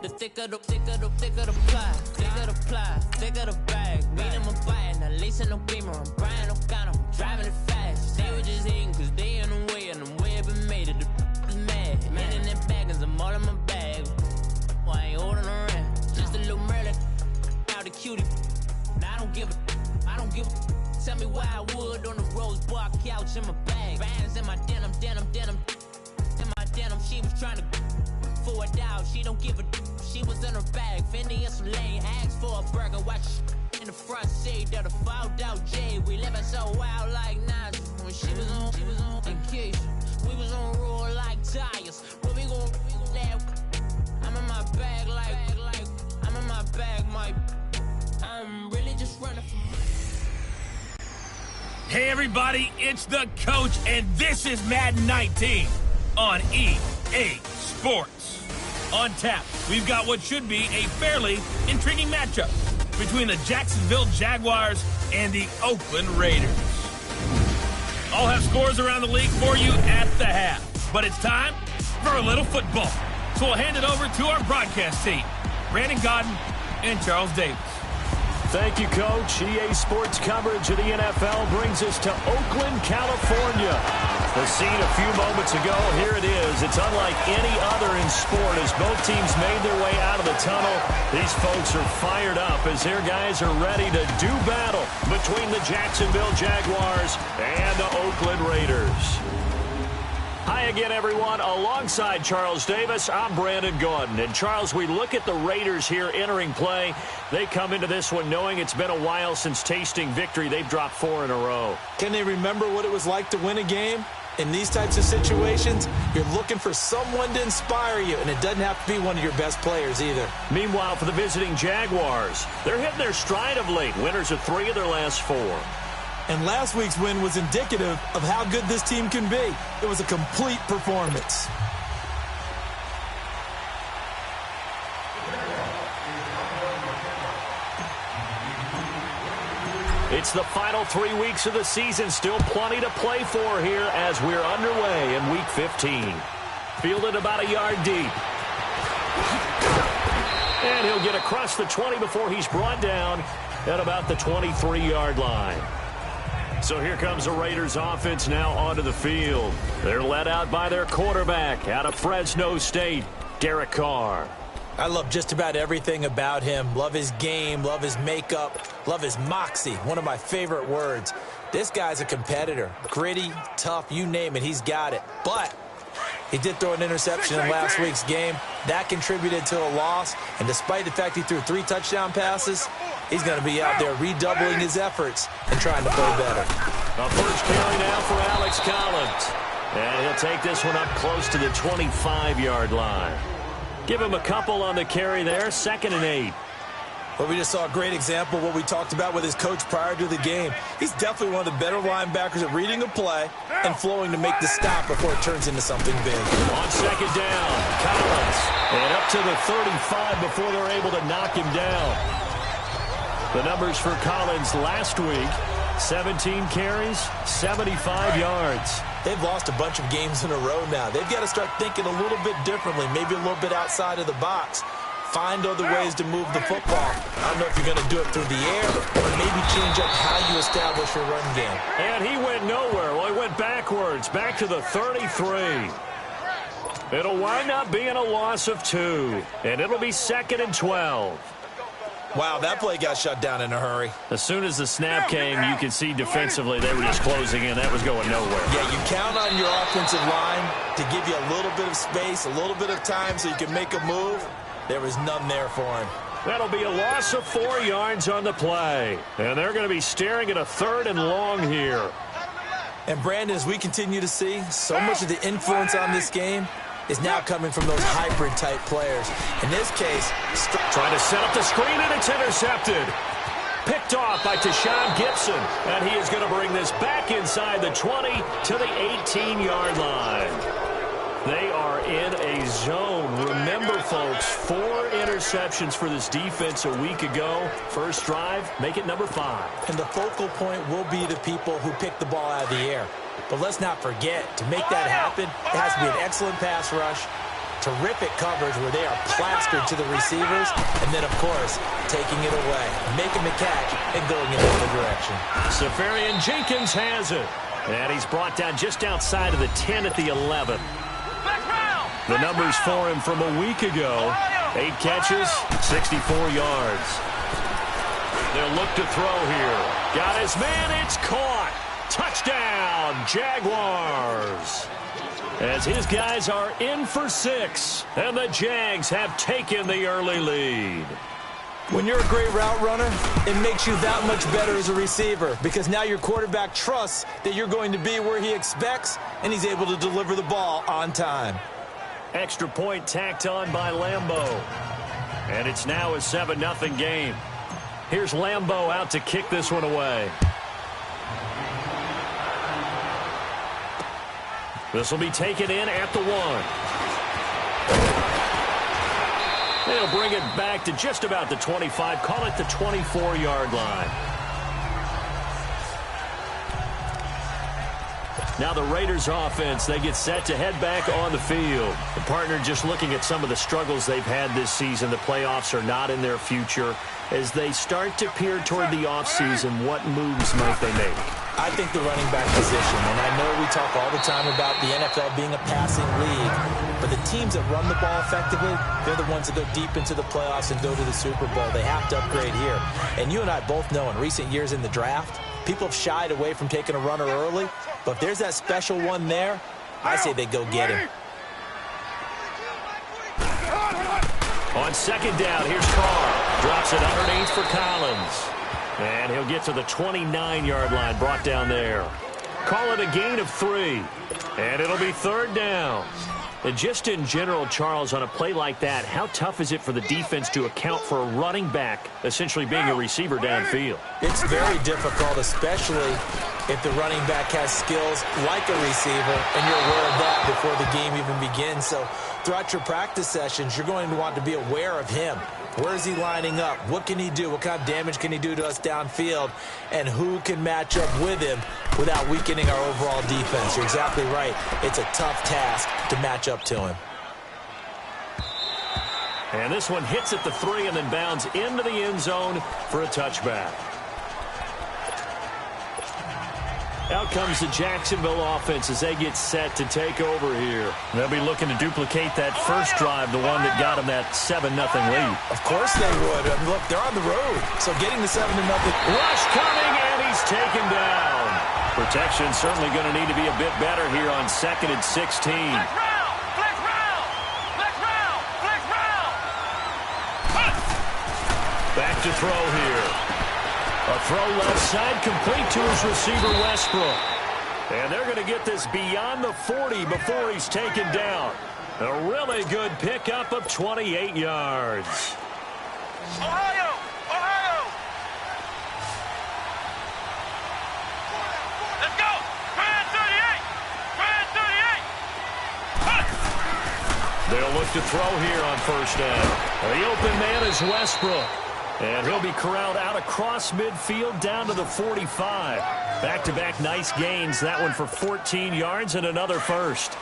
The thicker the pie, thicker the ply, thicker the bag. Meet them a bite, now lacing no beamer. I'm Brian O'Connor, I'm driving it fast. They were just hating cause they in the way, and the way I've been made it. The is mad. Man in that bag, cause I'm all in my bag. Well, I ain't holding around. Just a little Merlin, out the cutie. Now I don't give a. Tell me why I would on the rose bar couch in my bag. Bands in my denim. In my denim, she was trying to for a doubt. She don't give a. She was in her bag. Fendi and some lane. Asked for a burger. Watch in the front seat. That a fouled out J. We living so wild like Nas. When she was on vacation. We was on roll like tires. Where we gon' laugh? I'm in my bag like I'm in my bag, my. I'm really just running from. Hey everybody, it's the Coach, and this is Madden 19 on EA Sports. On tap, we've got what should be a fairly intriguing matchup between the Jacksonville Jaguars and the Oakland Raiders. I'll have scores around the league for you at the half, but it's time for a little football. So we'll hand it over to our broadcast team, Brandon Godden and Charles Davis. Thank you, Coach. EA Sports coverage of the NFL brings us to Oakland, California. The scene a few moments ago, here it is. It's unlike any other in sport as both teams made their way out of the tunnel. These folks are fired up as their guys are ready to do battle between the Jacksonville Jaguars and the Oakland Raiders. Hi again, everyone. Alongside Charles Davis, I'm Brandon Gaudin. And, Charles, we look at the Raiders here entering play. They come into this one knowing it's been a while since tasting victory. They've dropped 4 in a row. Can they remember what it was like to win a game? In these types of situations, you're looking for someone to inspire you, and it doesn't have to be one of your best players either. Meanwhile, for the visiting Jaguars, they're hitting their stride of late. Winners of 3 of their last 4. And last week's win was indicative of how good this team can be. It was a complete performance. It's the final 3 weeks of the season. Still plenty to play for here as we're underway in Week 15. Fielded about a yard deep. And he'll get across the 20 before he's brought down at about the 23-yard line. So here comes the Raiders offense now onto the field. They're led out by their quarterback out of Fresno State, Derek Carr. I love just about everything about him. Love his game, love his makeup, love his moxie, one of my favorite words. This guy's a competitor. Gritty, tough, you name it, he's got it. But he did throw an interception in last week's game. That contributed to a loss. And despite the fact he threw 3 touchdown passes, he's going to be out there redoubling his efforts and trying to play better. A first carry now for Alex Collins. And he'll take this one up close to the 25-yard line. Give him a couple on the carry there, 2nd and 8. Well, we just saw a great example of what we talked about with his coach prior to the game. He's definitely one of the better linebackers at reading a play and flowing to make the stop before it turns into something big. On 2nd down, Collins. And up to the 35 before they're able to knock him down. The numbers for Collins last week, 17 carries, 75 yards. They've lost a bunch of games in a row now. They've got to start thinking a little bit differently, maybe a little bit outside of the box. Find other ways to move the football. I don't know if you're going to do it through the air or maybe change up how you establish your run game. And he went nowhere. Well, he went backwards, back to the 33. It'll wind up being a loss of 2, and it'll be 2nd and 12. Wow, that play got shut down in a hurry. As soon as the snap came, you could see defensively they were just closing in. That was going nowhere. Yeah, you count on your offensive line to give you a little bit of space, a little bit of time so you can make a move. There was none there for him. That'll be a loss of 4 yards on the play. And they're going to be staring at a 3rd and long here. And, Brandon, as we continue to see, so much of the influence on this game is now coming from those hybrid-type players. In this case, trying to set up the screen, and it's intercepted. Picked off by Tashawn Gibson. And he is going to bring this back inside the 20 to the 18-yard line. They are in a zone. Remember, folks, 4 interceptions for this defense a week ago. First drive, make it number 5. And the focal point will be the people who pick the ball out of the air. But let's not forget, to make that happen, it has to be an excellent pass rush, Terrific coverage where they are plastered to the receivers, and then, of course, taking it away, making the catch, and going in the other direction. Safarian Jenkins has it. And he's brought down just outside of the 10 at the 11. The numbers for him from a week ago. 8 catches, 64 yards. They'll look to throw here. Got his man, it's caught. Touchdown, Jaguars. As his guys are in for 6, and the Jags have taken the early lead. When you're a great route runner, it makes you that much better as a receiver because now your quarterback trusts that you're going to be where he expects, and he's able to deliver the ball on time. Extra point tacked on by Lambeau. And it's now a 7-0 game. Here's Lambeau out to kick this one away. This will be taken in at the 1. They'll bring it back to just about the 25. Call it the 24-yard line. Now the Raiders offense, they get set to head back on the field. The partner just looking at some of the struggles they've had this season. The playoffs are not in their future. As they start to peer toward the offseason, what moves might they make? I think the running back position, and I know we talk all the time about the NFL being a passing league, but the teams that run the ball effectively, they're the ones that go deep into the playoffs and go to the Super Bowl. They have to upgrade here. And you and I both know in recent years in the draft, people have shied away from taking a runner early, but if there's that special one there, I say they go get him. On second down, here's Carr. Drops it underneath for Collins. And he'll get to the 29-yard line, brought down there. Call it a gain of 3. And it'll be third down. And just in general, Charles, on a play like that, how tough is it for the defense to account for a running back essentially being a receiver downfield? It's very difficult, especially if the running back has skills like a receiver, and you're aware of that before the game even begins. So throughout your practice sessions, you're going to want to be aware of him. Where is he lining up? What can he do? What kind of damage can he do to us downfield? And who can match up with him without weakening our overall defense? You're exactly right. It's a tough task to match up to him. And this one hits at the 3 and then bounds into the end zone for a touchback. Out comes the Jacksonville offense as they get set to take over here. They'll be looking to duplicate that first drive, the one that got them that 7-0 lead. Of course they would. I mean, look, they're on the road, so getting the 7-0. Rush coming, and he's taken down. Protection certainly going to need to be a bit better here on 2nd and 16. Back to throw here. A throw left side complete to his receiver, Westbrook. And they're going to get this beyond the 40 before he's taken down. A really good pickup of 28 yards. Ohio! Ohio! Let's go! Grand 38! Grand 38! They'll look to throw here on first down. The open man is Westbrook. And he'll be corralled out across midfield down to the 45. Back-to-back nice gains. That one for 14 yards and another first.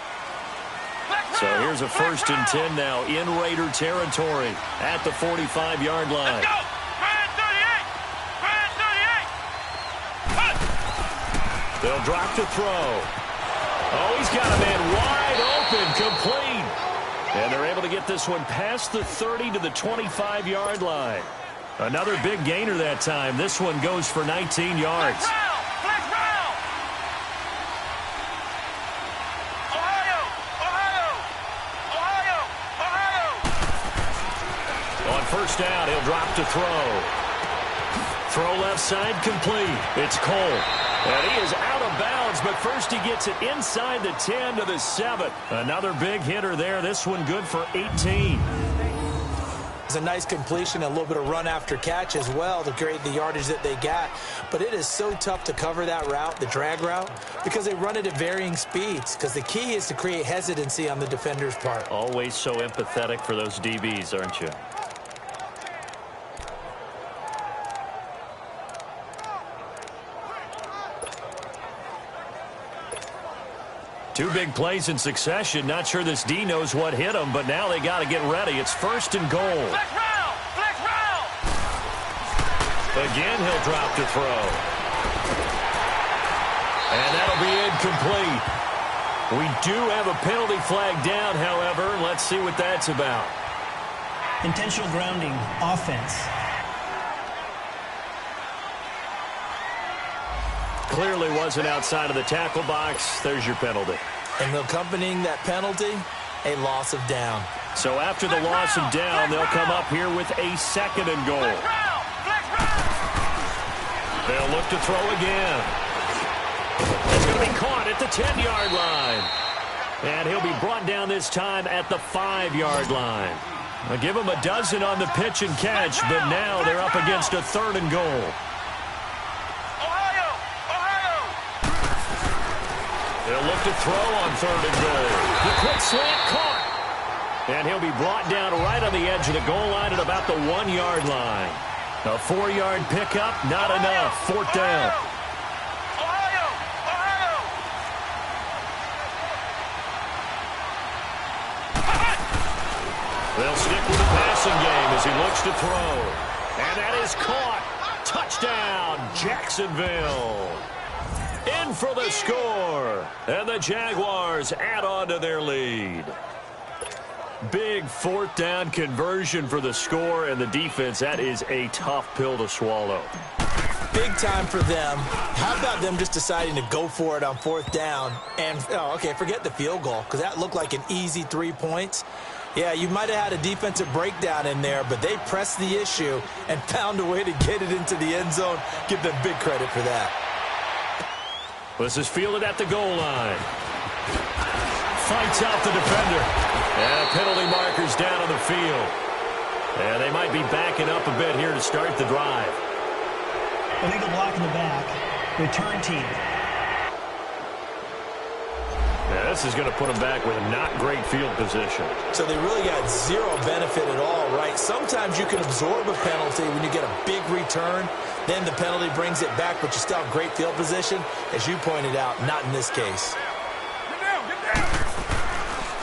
So here's a 1st and 10 now in Raider territory at the 45-yard line. Let's go! Grand 38! Grand 38! They'll drop to throw. Oh, he's got a man wide open, complete. And they're able to get this one past the 30 to the 25-yard line. Another big gainer that time. This one goes for 19 yards. Flex round! Ohio! Ohio! Ohio! Ohio! On first down, he'll drop to throw. Throw left side complete. It's Cole. And he is out of bounds, but first he gets it inside the 10 to the 7. Another big hitter there. This one good for 18. It's a nice completion, a little bit of run after catch as well to create the yardage that they got. But it is so tough to cover that route, the drag route, because they run it at varying speeds. Because the key is to create hesitancy on the defender's part. Always so empathetic for those DBs, aren't you? Two big plays in succession. Not sure this D knows what hit him, but now they got to get ready. It's 1st and goal. Flex round! Flex round! Again, he'll drop to throw. And that'll be incomplete. We do have a penalty flag down, however. Let's see what that's about. Intentional grounding, offense. Clearly wasn't outside of the tackle box. There's your penalty. And accompanying that penalty, a loss of down. So after the loss of down, they'll come up here with a 2nd and goal. They'll look to throw again. It's going to be caught at the 10-yard line. And he'll be brought down this time at the 5-yard line. I'll give him a dozen on the pitch and catch, but now they're up against a 3rd and goal. They'll look to throw on 3rd and goal. The quick slant caught. And he'll be brought down right on the edge of the goal line at about the 1-yard line. A 4-yard pickup, not enough. 4th down. They'll stick with the passing game as he looks to throw. And that is caught. Touchdown, Jacksonville. In for the score. And the Jaguars add on to their lead. Big 4th down conversion for the score, and the defense, that is a tough pill to swallow. Big time for them. How about them just deciding to go for it on 4th down? And, forget the field goal, because that looked like an easy 3 points. Yeah, you might have had a defensive breakdown in there, but they pressed the issue and found a way to get it into the end zone. Give them big credit for that. This is fielded at the goal line. Fights out the defender. And penalty markers down on the field. And they might be backing up a bit here to start the drive. Illegal block in the back. Return team. Yeah, this is going to put them back with a not great field position. So they really got zero benefit at all, right? Sometimes you can absorb a penalty when you get a big return. Then the penalty brings it back, but you still have great field position. As you pointed out, not in this case.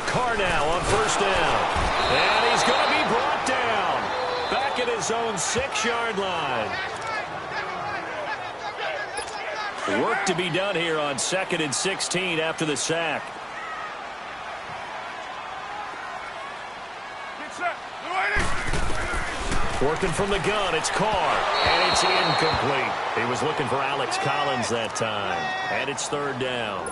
Carr now on 1st down. And he's going to be brought down. Back at his own 6-yard line. Work to be done here on 2nd and 16 after the sack. Working from the gun, it's Carr, and it's incomplete. He was looking for Alex Collins that time, and it's 3rd down.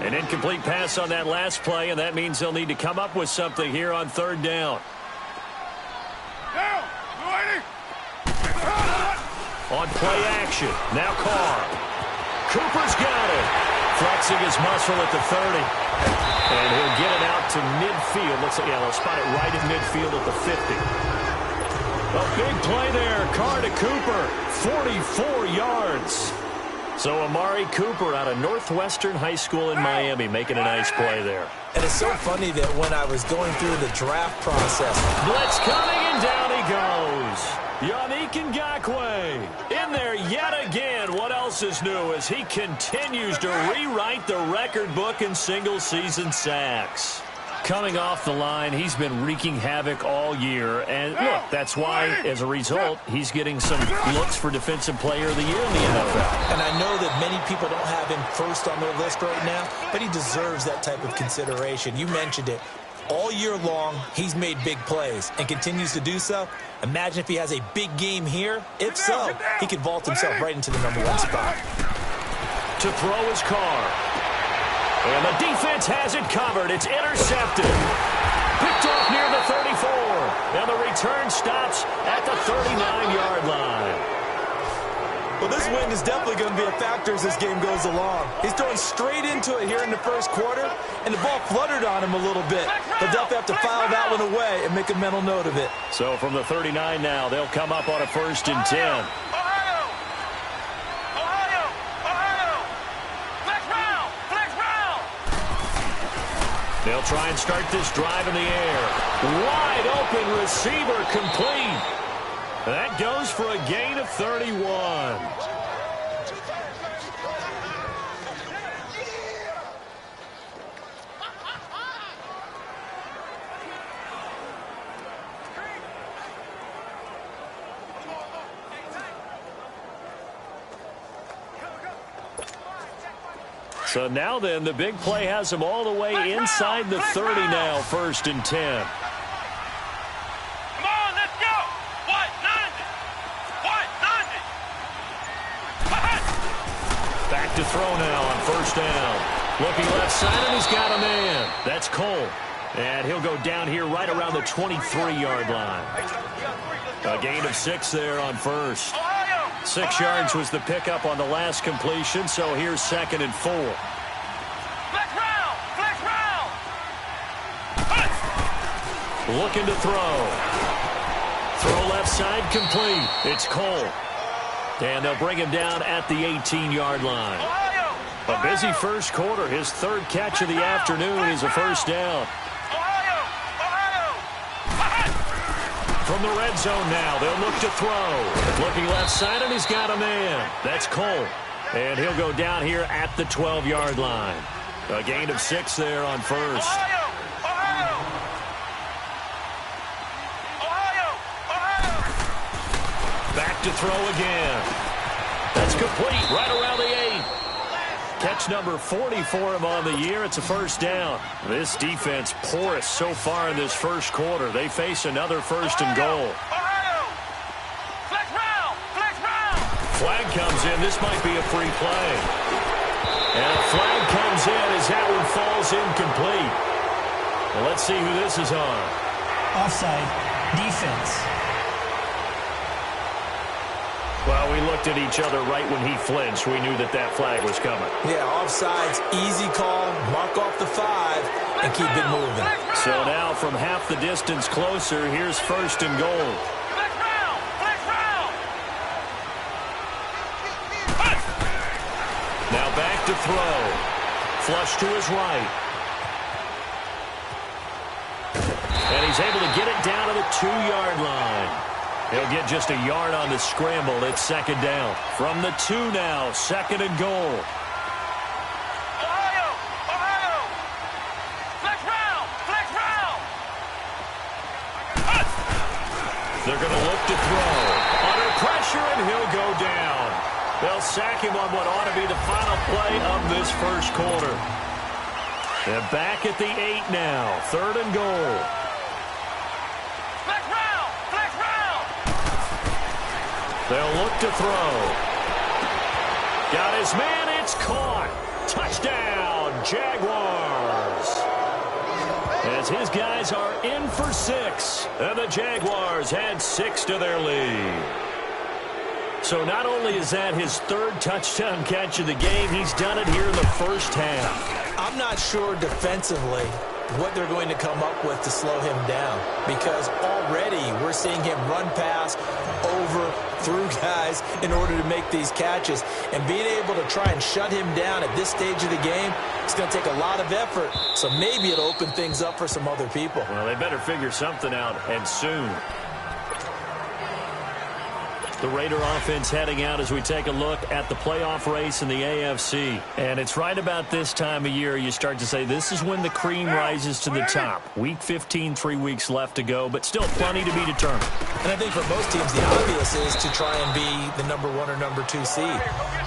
An incomplete pass on that last play, and that means they'll need to come up with something here on 3rd down. On play action, now Carr. Cooper's got it. Flexing his muscle at the 30. And he'll get it out to midfield. Looks like, they'll spot it right at midfield at the 50. A big play there. Carr to Cooper. 44 yards. So Amari Cooper out of Northwestern High School in Miami making a nice play there. And it's so funny that when I was going through the draft process. Blitz coming, and down he goes. Yannick Ngakoue in there yet again. What else is new as he continues to rewrite the record book in single-season sacks. Coming off the line, he's been wreaking havoc all year. And look, that's why, as a result, he's getting some looks for Defensive Player of the Year in the NFL. And I know that many people don't have him first on their list right now, but he deserves that type of consideration. You mentioned it. All year long, he's made big plays and continues to do so. Imagine if he has a big game here. If so, he could vault himself right into the #1 spot. To throw his Carr. And the defense has it covered. It's intercepted. Picked off near the 34. And the return stops at the 39-yard line. Well, this wind is definitely going to be a factor as this game goes along. He's throwing straight into it here in the first quarter, and the ball fluttered on him a little bit. He'll definitely have to file that one away and make a mental note of it. So from the 39 now, they'll come up on a 1st and 10. They'll try and start this drive in the air. Wide open receiver complete. That goes for a gain of 31. So now then, the big play has him all the way inside the 30 now, 1st and 10. Come on, let's go. What? 90. What? 90. Back to throw now on 1st down. Looking left side, and he's got a man. That's Cole. And he'll go down here right around the 23-yard line. A gain of 6 there on 1st. 6 yards was the pickup on the last completion, so here's 2nd and 4. Flex round. Flex round. Looking to throw. Throw left side complete. It's Cole. And they'll bring him down at the 18-yard line. A busy first quarter. His 3rd catch of the afternoon is a 1st down. From the red zone now, they'll look to throw. Looking left side, and he's got a man. That's Cole. And he'll go down here at the 12-yard line. A gain of 6 there on 1st. Back to throw again. That's complete right around the 8. Catch number 40 for him on the year. It's a 1st down. This defense porous so far in this first quarter. They face another 1st and goal. Flag comes in. This might be a free play. And a flag comes in as that one falls incomplete. Well, let's see who this is on. Offside. Defense. Well, we looked at each other right when he flinched. We knew that that flag was coming. Yeah, offsides, easy call, mark off the 5, and keep it moving. So now from half the distance closer, here's 1st and goal. Now back to throw. Flush to his right. And he's able to get it down to the 2-yard line. He'll get just a yard on the scramble. It's 2nd down. From the 2 now, 2nd and goal. They're going to look to throw. Under pressure, and he'll go down. They'll sack him on what ought to be the final play of this first quarter. And back at the 8 now, 3rd and goal. They'll look to throw. Got his man. It's caught. Touchdown, Jaguars. As his guys are in for 6. And the Jaguars had 6 to their lead. So not only is that his 3rd touchdown catch of the game, he's done it here in the first half. I'm not sure defensively what they're going to come up with to slow him down, because already we're seeing him run past, over, through guys in order to make these catches. And being able to try and shut him down at this stage of the game, it's going to take a lot of effort. So maybe it'll open things up for some other people. Well, they better figure something out, and soon. The Raider offense heading out as we take a look at the playoff race in the AFC. And it's right about this time of year you start to say this is when the cream rises to the top. Week 15, 3 weeks left to go, but still plenty to be determined. And I think for most teams, the obvious is to try and be the number 1 or number 2 seed.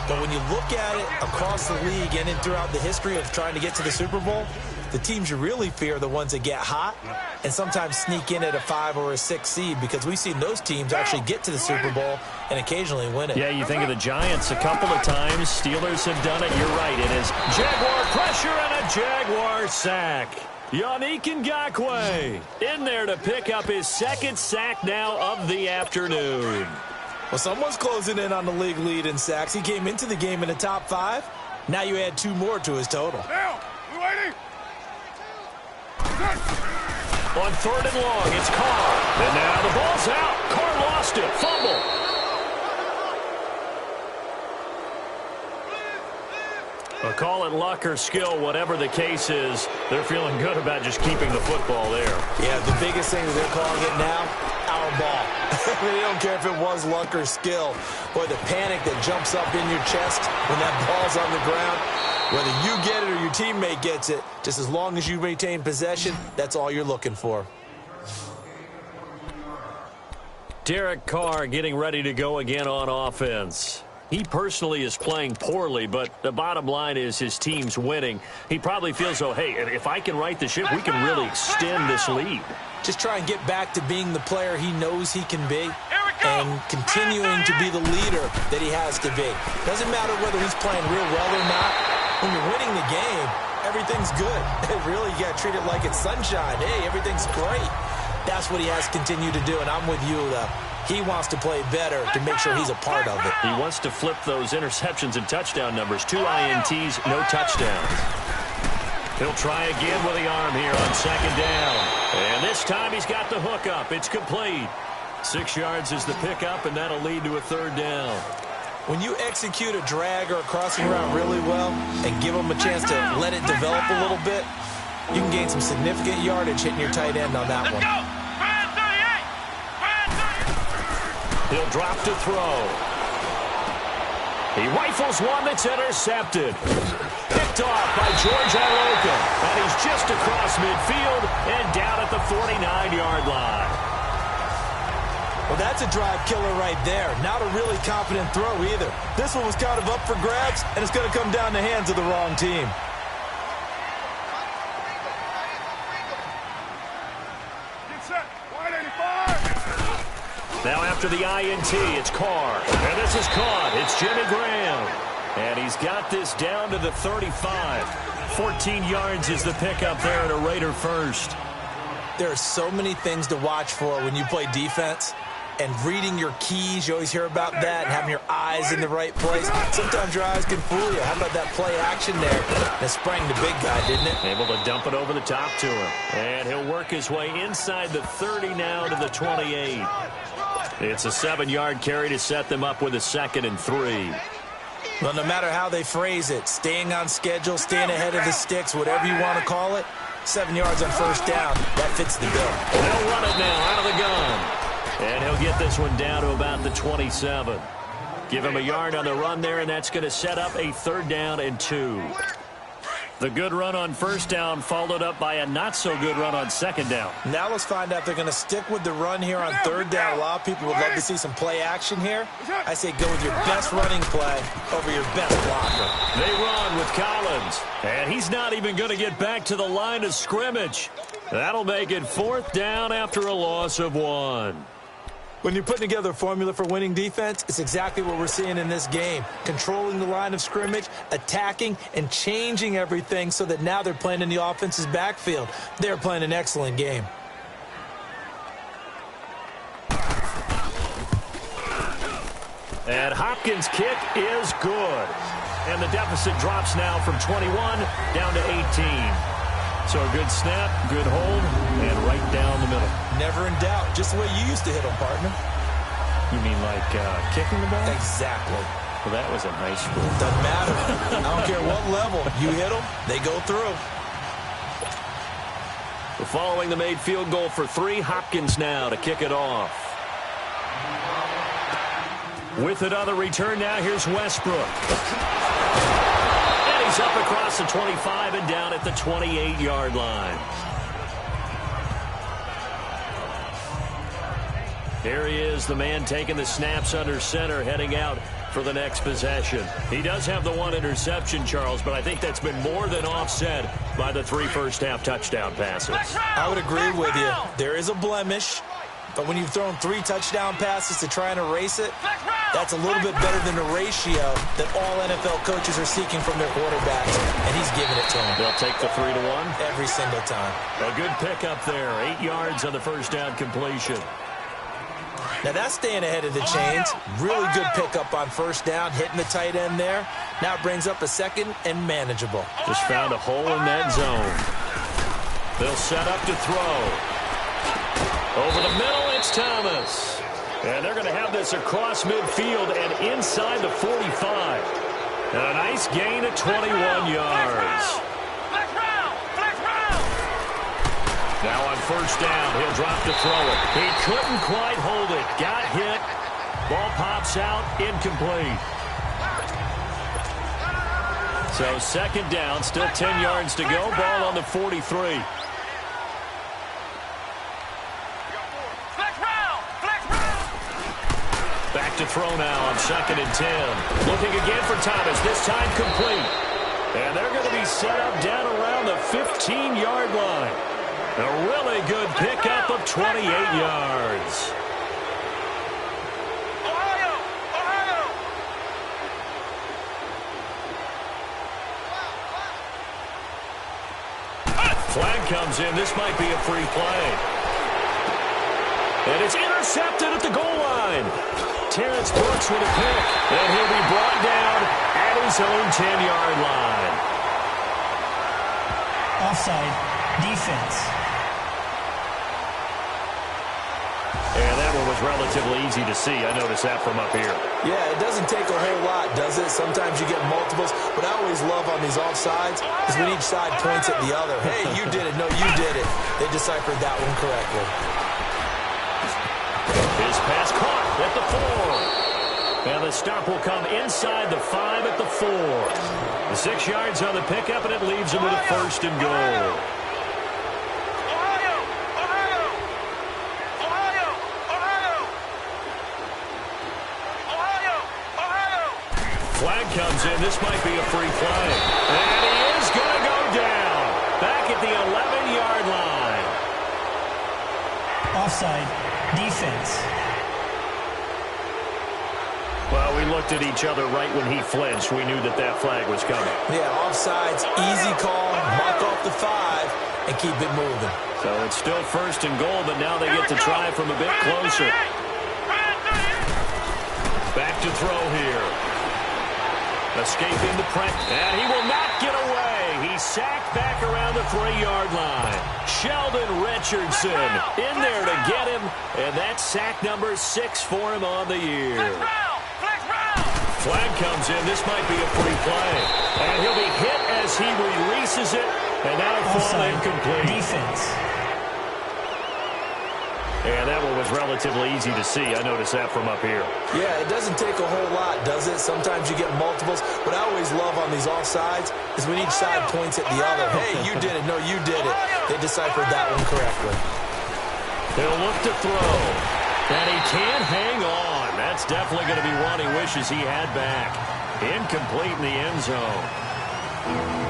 But when you look at it across the league and throughout the history of trying to get to the Super Bowl, the teams you really fear are the ones that get hot and sometimes sneak in at a 5 or a 6 seed, because we've seen those teams actually get to the Super Bowl and occasionally win it. Yeah, you think of the Giants a couple of times. Steelers have done it. You're right. It is Jaguar pressure and a Jaguar sack. Yannick Ngakoue in there to pick up his 2nd sack now of the afternoon. Well, someone's closing in on the league lead in sacks. He came into the game in the top 5. Now you add 2 more to his total. Now, we waiting. On 3rd and long, it's Carr. And now the ball's out. Carr lost it. Fumble. Well, call it luck or skill, whatever the case is. They're feeling good about just keeping the football there. Yeah, the biggest thing that they're calling it now, our ball. They don't care if it was luck or skill. Boy, the panic that jumps up in your chest when that ball's on the ground, whether you get it or your teammate gets it, just as long as you retain possession, that's all you're looking for. Derek Carr getting ready to go again on offense. He personally is playing poorly, but the bottom line is his team's winning. He probably feels, oh, hey, if I can right the ship, we can really extend this lead. Just try and get back to being the player he knows he can be and continuing to be the leader that he has to be. Doesn't matter whether he's playing real well or not. When you're winning the game, everything's good. Really, you got to treat it like it's sunshine. Hey, everything's great. That's what he has to continue to do, and I'm with you, though. He wants to play better to make sure he's a part of it. He wants to flip those interceptions and touchdown numbers. 2 INTs, no touchdowns. He'll try again with the arm here on second down. And this time he's got the hook up. It's complete. 6 yards is the pickup, and that'll lead to a third down. When you execute a drag or a crossing route really well and give him a chance to let it develop a little bit, you can gain some significant yardage hitting your tight end on that one. He'll drop to throw. He rifles one that's intercepted. Picked off by George Iloka. And he's just across midfield and down at the 49-yard line. Well, that's a drive killer right there. Not a really confident throw either. This one was kind of up for grabs, and it's going to come down the hands of the wrong team. Now after the INT, it's Carr. And this is caught. It's Jimmy Graham. And he's got this down to the 35. 14 yards is the pickup there at a Raider first. There are so many things to watch for when you play defense. And reading your keys, you always hear about that, and having your eyes in the right place. Sometimes your eyes can fool you. How about that play action there? That sprang the big guy, didn't it? Able to dump it over the top to him. And he'll work his way inside the 30 now to the 28. It's a 7-yard carry to set them up with a 2nd and 3. Well, no matter how they phrase it, staying on schedule, staying ahead of the sticks, whatever you want to call it, 7 yards on first down, that fits the bill. They'll run it now out of the gun. And he'll get this one down to about the 27. Give him a yard on the run there, and that's going to set up a 3rd down and 2. The good run on first down followed up by a not-so-good run on 2nd down. Now let's find out if they're going to stick with the run here on 3rd down. A lot of people would love to see some play action here. I say go with your best running play over your best blocker. They run with Collins, and he's not even going to get back to the line of scrimmage. That'll make it 4th down after a loss of 1. When you're putting together a formula for winning defense, it's exactly what we're seeing in this game. Controlling the line of scrimmage, attacking, and changing everything so that now they're playing in the offense's backfield. They're playing an excellent game. And Hopkins' kick is good. And the deficit drops now from 21 down to 18. So a good snap, good hold, and right down the middle. Never in doubt. Just the way you used to hit them, partner. You mean like kicking the ball? Exactly. Well, that was in high school. Doesn't matter. I don't care what level. You hit them, they go through. Following the made field goal for 3, Hopkins now to kick it off. With it on the return now, here's Westbrook. He's up across the 25 and down at the 28-yard line. Here he is, the man taking the snaps under center, heading out for the next possession. He does have the 1 interception, Charles, but I think that's been more than offset by the 3 first-half touchdown passes. I would agree with you. There is a blemish, but when you've thrown 3 touchdown passes to try and erase it, that's a little bit better than the ratio that all NFL coaches are seeking from their quarterbacks, and he's giving it to them. They'll take the 3-1? Every single time. A good pickup there. 8 yards on the first down completion. Now that's staying ahead of the chains. Really good pickup on first down, hitting the tight end there. Now it brings up a 2nd and manageable. Just found a hole in that zone. They'll set up to throw. Over the middle, it's Thomas. And they're going to have this across midfield and inside the 45. And a nice gain of 21 yards. Now on first down, he'll drop to throw it. He couldn't quite hold it. Got hit. Ball pops out, incomplete. So 2nd down, still 10 yards to go. Ball on the 43. Back to throw now on 2nd and 10. Looking again for Thomas, this time complete. And they're going to be set up down around the 15-yard line. A really good pickup of 28 yards. Flag comes in. This might be a free play. And it's intercepted at the goal line. Terrence Brooks with a pick. And he'll be brought down at his own 10-yard line. Offside. Defense. And that one was relatively easy to see. I noticed that from up here. Yeah, it doesn't take a whole lot, does it? Sometimes you get multiples. What I always love on these offsides is when each side points at the other. Hey, you did it. No, you did it. They deciphered that one correctly. His pass caught at the 4. And the stop will come inside the 5 at the 4. The 6 yards on the pickup, and it leaves him with a 1st and goal. Flag comes in. This might be a free play. And he is going to go down. Back at the 11-yard line. Offside. Defense. Well, we looked at each other right when he flinched. We knew that flag was coming. Yeah, offsides, easy call, mark off the 5, and keep it moving. So it's still 1st and goal, but now they get to try from a bit closer. Back to throw here. Escaping the press, and he will not get away. He's sacked back around the 3-yard line. Sheldon Richardson in there to get him, and that's sack number 6 for him on the year. Flag comes in. This might be a free play. And he'll be hit as he releases it, and that'll fall incomplete. Defense. And that one was relatively easy to see. I noticed that from up here. Yeah, it doesn't take a whole lot, does it? Sometimes you get multiples. What I always love on these offsides is when each side points at the other. Hey, you did it. No, you did it. They deciphered that one correctly. He'll look to throw. And he can't hang on. That's definitely going to be one he wishes he had back. Incomplete in the end zone.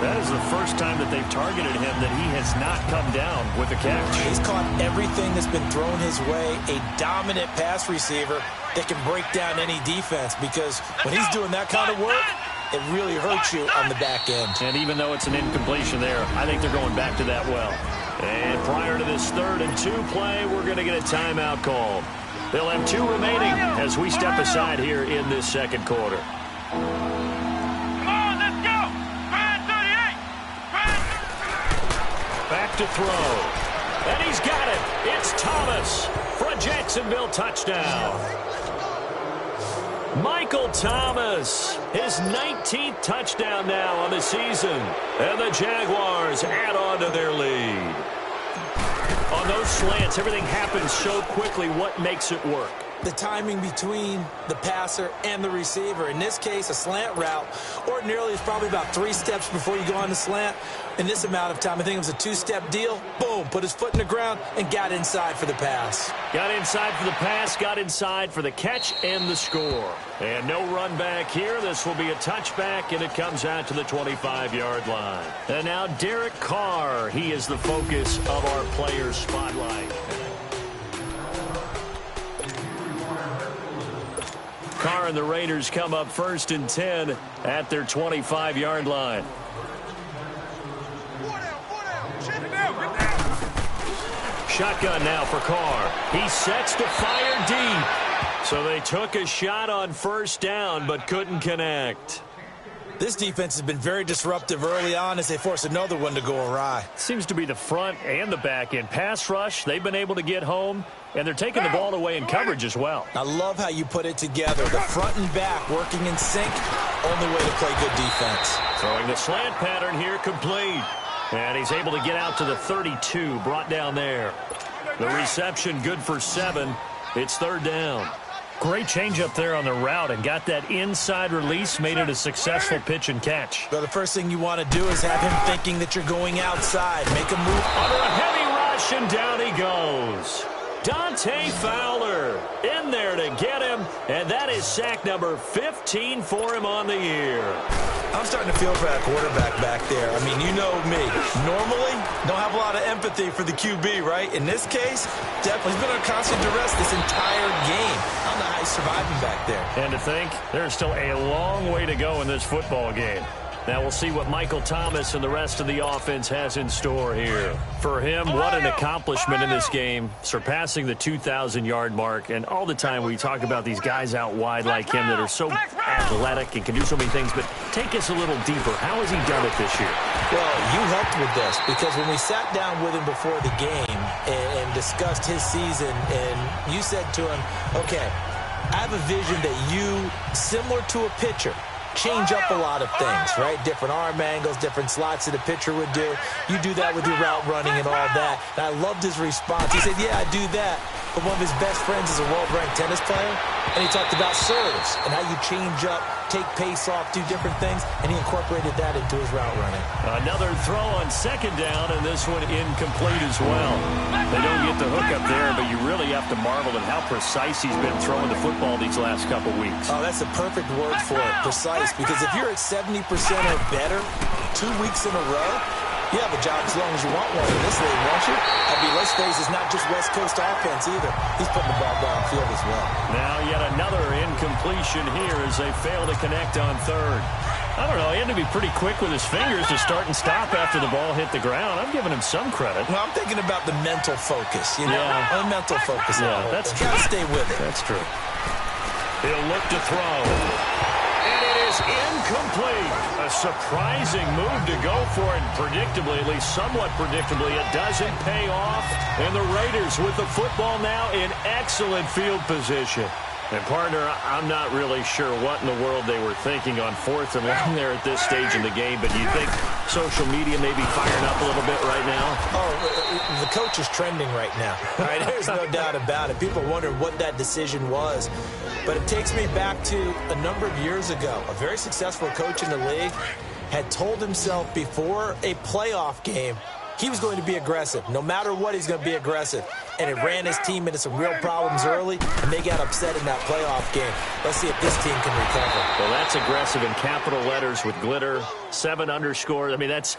That is the first time that they've targeted him that he has not come down with a catch. He's caught everything that's been thrown his way. A dominant pass receiver that can break down any defense, because when he's doing that kind of work, it really hurts you on the back end. And even though it's an incompletion there, I think they're going back to that well. And prior to this 3rd and 2 play, we're going to get a timeout called. They'll have 2 remaining as we step aside here in this 2nd quarter. Back to throw. And he's got it. It's Thomas for a Jacksonville touchdown. Michael Thomas, his 19th touchdown now on the season. And the Jaguars add on to their lead. On those slants, everything happens so quickly. What makes it work? The timing between the passer and the receiver. In this case, a slant route ordinarily is probably about 3 steps before you go on the slant. In this amount of time, I think it was a 2-step deal. Boom, put his foot in the ground and got inside for the pass. Got inside for the pass, got inside for the catch and the score. And no run back here. This will be a touchback, and it comes out to the 25-yard line. And now Derek Carr. He is the focus of our player spotlight. Carr and the Raiders come up 1st and 10 at their 25-yard line. Shotgun now for Carr. He sets to fire deep. So they took a shot on 1st down but couldn't connect. This defense has been very disruptive early on as they force another one to go awry. Seems to be the front and the back end. Pass rush, they've been able to get home, and they're taking the ball away in coverage as well. I love how you put it together. The front and back working in sync. Only way to play good defense. Throwing the slant pattern here, complete. And he's able to get out to the 32, brought down there. The reception good for 7. It's 3rd down. Great change up there on the route and got that inside release, made it a successful pitch and catch. Well, the first thing you want to do is have him thinking that you're going outside. Make a move. Under a heavy rush, and down he goes. Dante Fowler in there to get him, and that is sack number 15 for him on the year. I'm starting to feel for that quarterback back there. I mean, you know me. Normally, don't have a lot of empathy for the QB, right? In this case, definitely he's been under constant duress this entire game. I don't know how he's surviving back there. And to think, there's still a long way to go in this football game. Now we'll see what Michael Thomas and the rest of the offense has in store here. For him, what an accomplishment in this game, surpassing the 2,000-yard mark. And all the time we talk about these guys out wide like him that are so athletic and can do so many things. But take us a little deeper. How has he done it this year? Well, you helped with this because when we sat down with him before the game and discussed his season, and you said to him, okay, I have a vision that you, similar to a pitcher, change up a lot of things, right? Different arm angles, different slots that a pitcher would do. You do that with your route running and all that. And I loved his response. He said, yeah, I do that. But one of his best friends is a world-ranked tennis player. And he talked about serves and how you change up, take pace off, do different things. And he incorporated that into his route running. Another throw on second down, and this one incomplete as well. They don't get the hook up there, but you really have to marvel at how precise he's been throwing the football these last couple weeks. Oh, that's the perfect word for it, precise. Because if you're at 70% or better 2 weeks in a row, you have a job as long as you want one in this league, won't you? I mean, let's face it, it's not just West Coast offense either. He's putting the ball downfield as well. Now yet another incompletion here as they fail to connect on third. I don't know, he had to be pretty quick with his fingers to start and stop after the ball hit the ground. I'm giving him some credit. Well, I'm thinking about the mental focus, you know? Yeah. The mental focus. Yeah, that's true. Got to stay with it. That's true. He'll look to throw. And it is incomplete. A surprising move to go for it. Predictably, at least somewhat predictably, it doesn't pay off. And the Raiders with the football now in excellent field position. And, partner, I'm not really sure what in the world they were thinking on 4th and long there at this stage in the game. But do you think social media may be firing up a little bit right now? Oh, the coach is trending right now. All right, there's no doubt about it. People wonder what that decision was. But it takes me back to a number of years ago. A very successful coach in the league had told himself before a playoff game he was going to be aggressive. No matter what, he's going to be aggressive. And it ran his team into some real problems early, and they got upset in that playoff game. Let's see if this team can recover. Well, that's aggressive in capital letters with glitter, 7 underscores. I mean, that's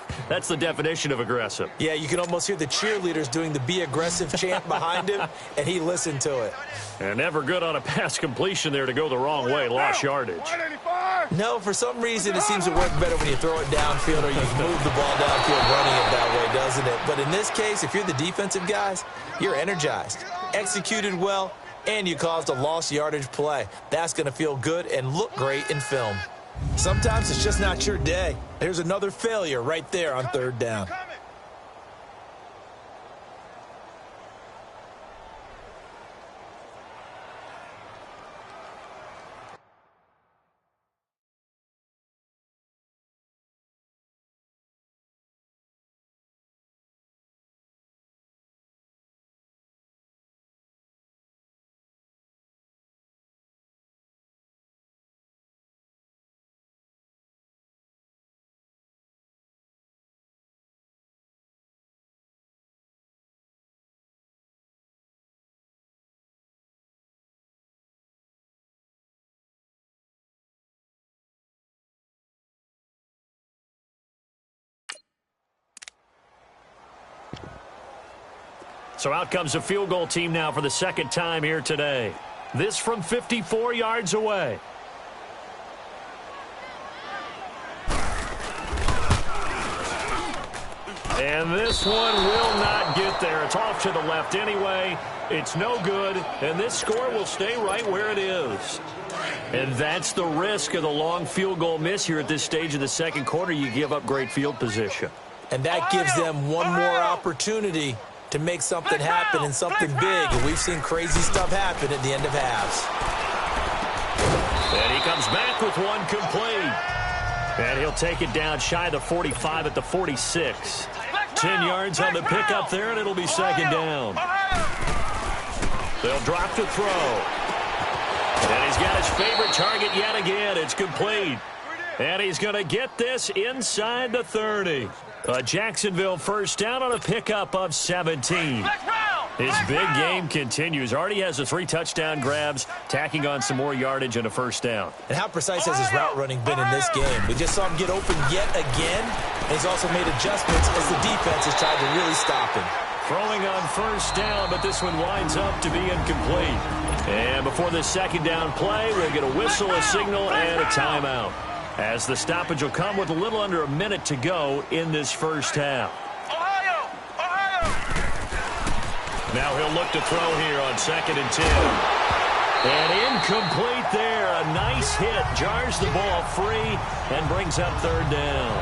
the definition of aggressive. Yeah, you can almost hear the cheerleaders doing the be aggressive chant behind him, and he listened to it. And never good on a pass completion there to go the wrong way. Lost yardage. No, for some reason it seems to work better when you throw it downfield or you move the ball downfield running it that way, doesn't it? But in this case, if you're the defensive guys, you're energized, executed well, and you caused a lost yardage play. That's going to feel good and look great in film. Sometimes it's just not your day. There's another failure right there on 3rd down. So out comes a field goal team now for the 2nd time here today. This from 54 yards away. And this one will not get there. It's off to the left anyway. It's no good, and this score will stay right where it is. And that's the risk of the long field goal miss here at this stage of the 2nd quarter. You give up great field position. And that gives them one more opportunity to make something happen and something big. And we've seen crazy stuff happen at the end of halves. And he comes back with one complete. And he'll take it down shy of the 45 at the 46. 10 yards on the pickup there, and it'll be 2nd down. They'll drop to throw. And he's got his favorite target yet again. It's complete. And he's going to get this inside the 30. A Jacksonville 1st down on a pickup of 17. His big game continues. Already has the 3 touchdown grabs, tacking on some more yardage and a first down. And how precise has his route running been in this game? We just saw him get open yet again. And he's also made adjustments as the defense has tried to really stop him. Throwing on first down, but this one winds up to be incomplete. And before this second down play, we'll get a whistle, a signal, and a timeout, as the stoppage will come with a little under a minute to go in this first half. Now he'll look to throw here on 2nd and 10. And incomplete there. A nice hit. Jars the ball free and brings up 3rd down.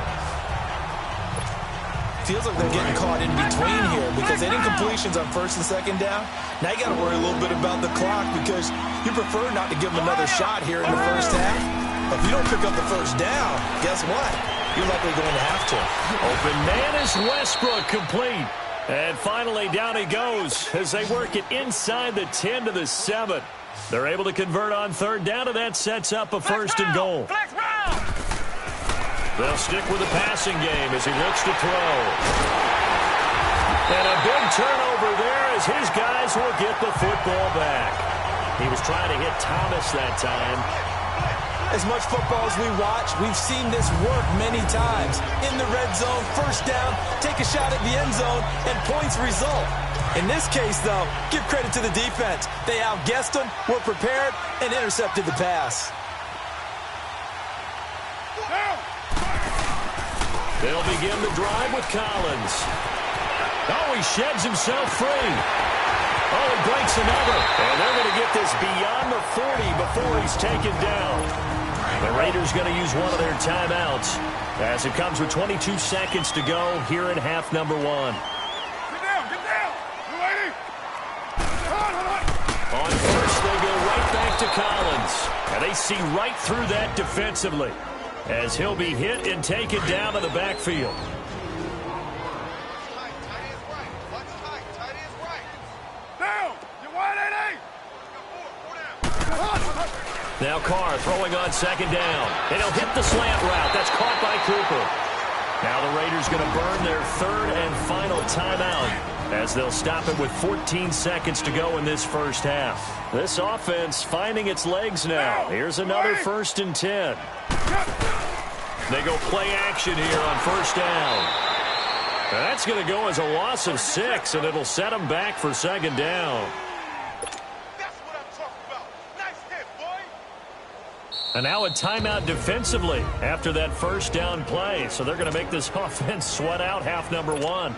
Feels like they're getting caught in between here because they didn't completions on 1st and 2nd down. Now you got to worry a little bit about the clock because you prefer not to give them another shot here in the first half. But if you don't pick up the first down, guess what? You're likely going to have to. Open man is Westbrook, complete. And finally, down he goes as they work it inside the 10 to the 7. They're able to convert on 3rd down, and that sets up a 1st and goal. They'll stick with the passing game as he looks to throw. And a big turnover there as his guys will get the football back. He was trying to hit Thomas that time. As much football as we watch, we've seen this work many times. In the red zone, first down, take a shot at the end zone, and points result. In this case, though, give credit to the defense. They outguessed them, were prepared, and intercepted the pass. They'll begin the drive with Collins. Oh, he sheds himself free. Oh, he breaks another. And they're going to get this beyond the 40 before he's taken down. The Raiders going to use one of their timeouts as it comes with 22 seconds to go here in half number 1. Get down, get down. You ready? On first, they go right back to Collins. And they see right through that defensively as he'll be hit and taken down to the backfield. Now Carr throwing on 2nd down. And he'll hit the slant route. That's caught by Cooper. Now the Raiders going to burn their 3rd and final timeout as they'll stop it with 14 seconds to go in this first half. This offense finding its legs now. Here's another 1st and 10. They go play action here on 1st down. That's going to go as a loss of 6, and it'll set them back for 2nd down. And now a timeout defensively after that first down play. So they're going to make this offense sweat out half number 1.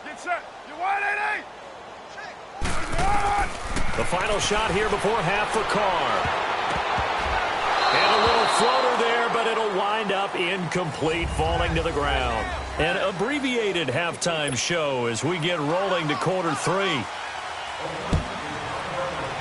Get set. You want it, The final shot here before half for Carr. And a little floater there, but it'll wind up incomplete, falling to the ground. An abbreviated halftime show as we get rolling to quarter 3.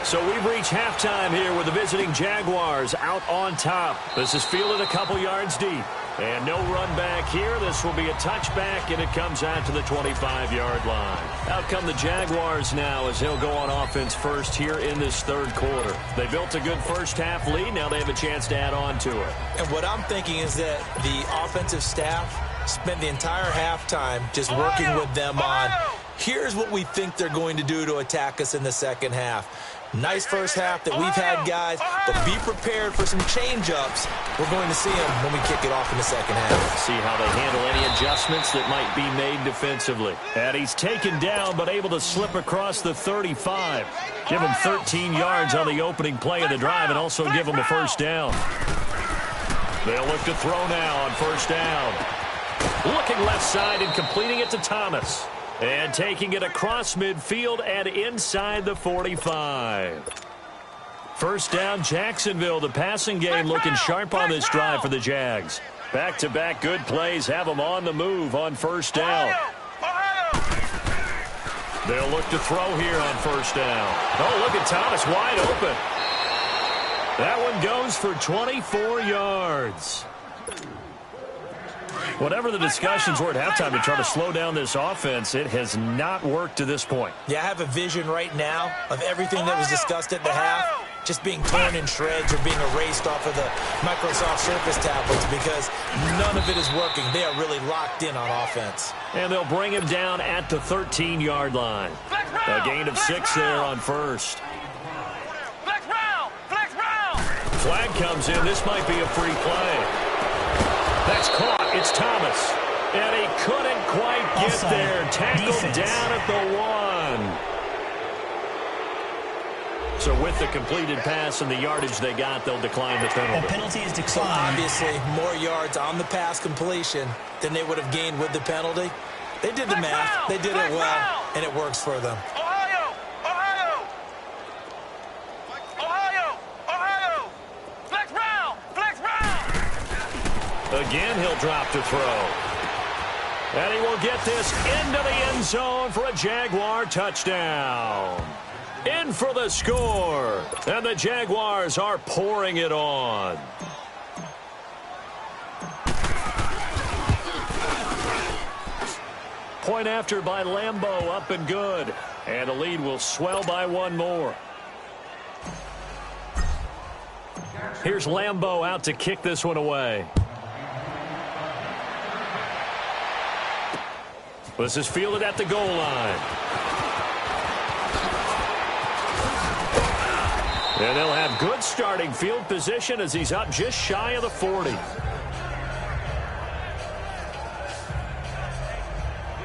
So we've reached halftime here with the visiting Jaguars out on top. This is fielded a couple yards deep. And no run back here. This will be a touchback, and it comes out to the 25-yard line. Out come the Jaguars now as they'll go on offense first here in this 3rd quarter. They built a good first half lead. Now they have a chance to add on to it. And what I'm thinking is that the offensive staff spent the entire halftime just working with them on, here's what we think they're going to do to attack us in the second half. Nice first half that we've had, guys, but be prepared for some change-ups. We're going to see them when we kick it off in the second half. See how they handle any adjustments that might be made defensively. And he's taken down but able to slip across the 35. Give him 13 yards on the opening play of the drive and also give him a first down. They'll look to throw now on first down. Looking left side and completing it to Thomas. And taking it across midfield and inside the 45. First down, Jacksonville. The passing game looking sharp on this drive for the Jags. Back-to-back good plays have them on the move on first down. They'll look to throw here on first down. Oh, look at Thomas wide open. That one goes for 24 yards. Whatever the discussions were at halftime to try to slow down this offense, it has not worked to this point. Yeah, I have a vision right now of everything that was discussed at the half. just being torn in shreds or being erased off of the Microsoft Surface tablets because none of it is working. They are really locked in on offense. And they'll bring him down at the 13-yard line. A gain of 6 there on first. Flag comes in. This might be a free play. That's caught. It's Thomas. And he couldn't quite get there. Tackled down at the 1. So with the completed pass and the yardage they got, they'll decline the penalty. The penalty is declined. So obviously, more yards on the pass completion than they would have gained with the penalty. They did the math. They did it well, and it works for them. Again, he'll drop to throw. And he will get this into the end zone for a Jaguar touchdown. In for the score. And the Jaguars are pouring it on. Point after by Lambeau, up and good. And the lead will swell by 1 more. Here's Lambeau out to kick this one away. This is fielded at the goal line. And they'll have good starting field position as he's up just shy of the 40.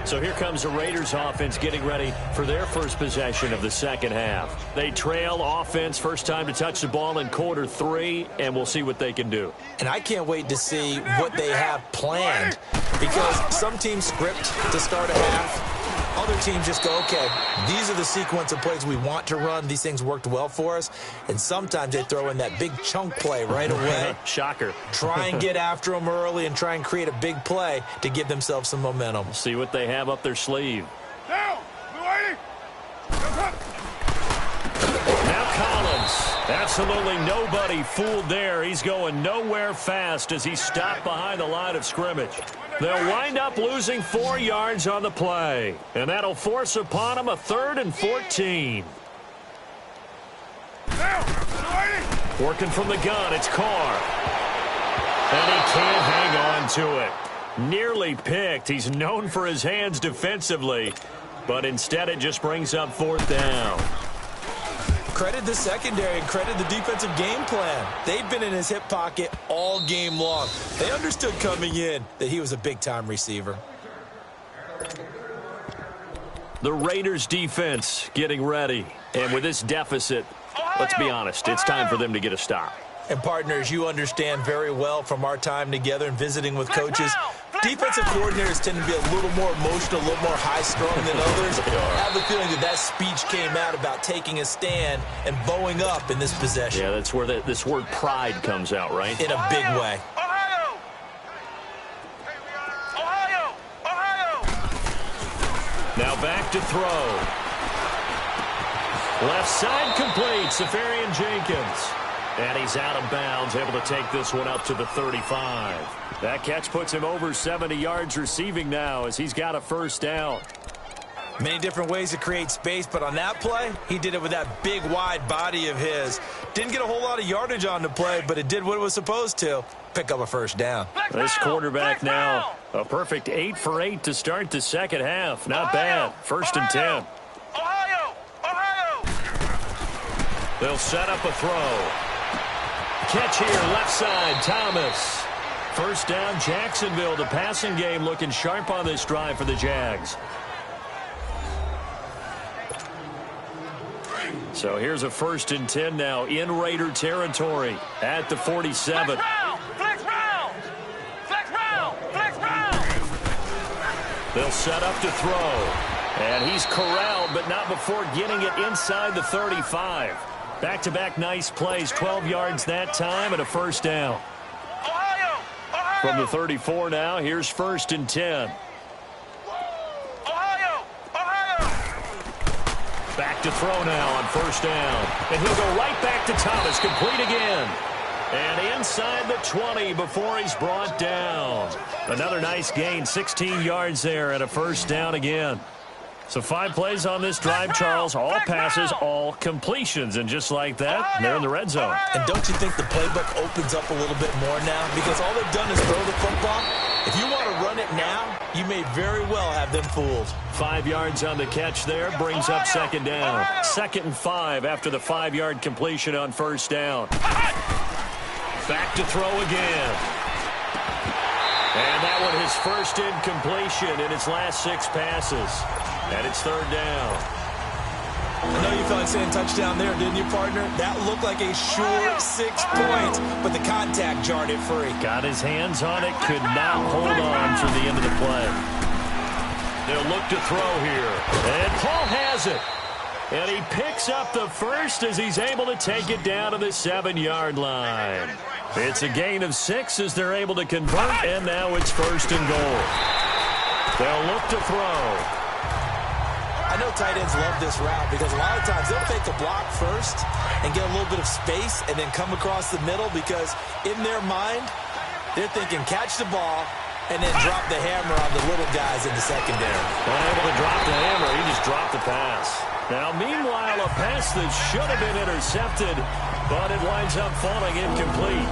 So here comes the Raiders offense getting ready for their first possession of the second half. They trail offense, first time to touch the ball in quarter 3, and we'll see what they can do. And I can't wait to see what they have planned, because some teams script to start a half. Other teams just go, okay, these are the sequence of plays we want to run. These things worked well for us. And sometimes they throw in that big chunk play right away. Shocker. Try and get after them early and try and create a big play to give themselves some momentum. See what they have up their sleeve. Down! Blue 80! Now Collins. Absolutely nobody fooled there. He's going nowhere fast as he stopped behind the line of scrimmage. They'll wind up losing 4 yards on the play. And that'll force upon them a 3rd and 14. Working from the gun, it's Carr. And he can't hang on to it. Nearly picked. He's known for his hands defensively. But instead it just brings up 4th down. Credit the secondary and credit the defensive game plan. They've been in his hip pocket all game long. They understood coming in that he was a big-time receiver. The Raiders defense getting ready. And with this deficit, let's be honest, it's time for them to get a stop. And partners, you understand very well from our time together and visiting with coaches, defensive coordinators tend to be a little more emotional, a little more high-strung than others. I have the feeling that speech came out about taking a stand and bowing up in this possession. Yeah, that's where this word pride comes out, right? In a big way. Now back to throw. Left side complete, Safarian Jenkins. And he's out of bounds, able to take this one up to the 35. That catch puts him over 70 yards receiving now as he's got a 1st down. Many different ways to create space, but on that play, he did it with that big, wide body of his. Didn't get a whole lot of yardage on the play, but it did what it was supposed to. Pick up a 1st down. This quarterback now, a perfect 8 for 8 to start the second half. Not bad. 1st and 10. They'll set up a throw. Catch here, left side, Thomas. 1st down, Jacksonville. The passing game looking sharp on this drive for the Jags. So here's a 1st and 10 now in Raider territory at the 47. Flex round! They'll set up to throw. And he's corralled, but not before getting it inside the 35. Back-to-back nice plays, 12 yards that time and a 1st down. From the 34 now, here's 1st and 10. Back to throw now on 1st down. And he'll go right back to Thomas, complete again. And inside the 20 before he's brought down. Another nice gain, 16 yards there and a 1st down again. So 5 plays on this drive, Charles. All passes, all completions. And just like that, they're in the red zone. And don't you think the playbook opens up a little bit more now? Because all they've done is throw the football. If you want to run it now, you may very well have them fooled. 5 yards on the catch there. Brings up second down. 2nd and 5 after the 5-yard completion on first down. Back to throw again. And that one his first incompletion in his last 6 passes. And it's 3rd down. I know you felt like saying touchdown there, didn't you, partner? That looked like a sure 6 points, but the contact jarred it free. Got his hands on it, could not hold on through the end of the play. They'll look to throw here. And Paul has it. And he picks up the first as he's able to take it down to the 7-yard line. It's a gain of 6 as they're able to convert, and now it's 1st and goal. They'll look to throw. I know tight ends love this route because a lot of times they'll take a block first and get a little bit of space and then come across the middle because in their mind, they're thinking catch the ball and then drop the hammer on the little guys in the secondary. Unable to drop the hammer, he just dropped the pass. Now, meanwhile, a pass that should have been intercepted, but it winds up falling incomplete.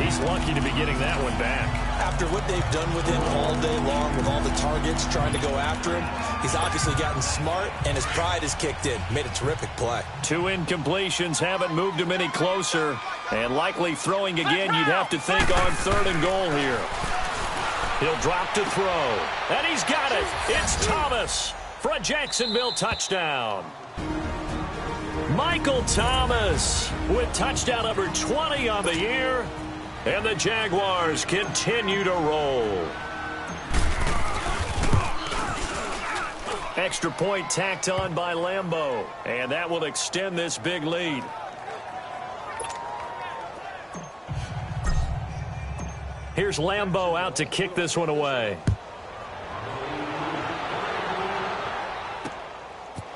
He's lucky to be getting that one back. After what they've done with him all day long with all the targets trying to go after him, he's obviously gotten smart, and his pride has kicked in. Made a terrific play. 2 incompletions haven't moved him any closer, and likely throwing again, you'd have to think on 3rd and goal here. He'll drop to throw, and he's got it. It's Thomas for a Jacksonville touchdown. Michael Thomas with touchdown number 20 on the year. And the Jaguars continue to roll. Extra point tacked on by Lambeau. And that will extend this big lead. Here's Lambeau out to kick this one away.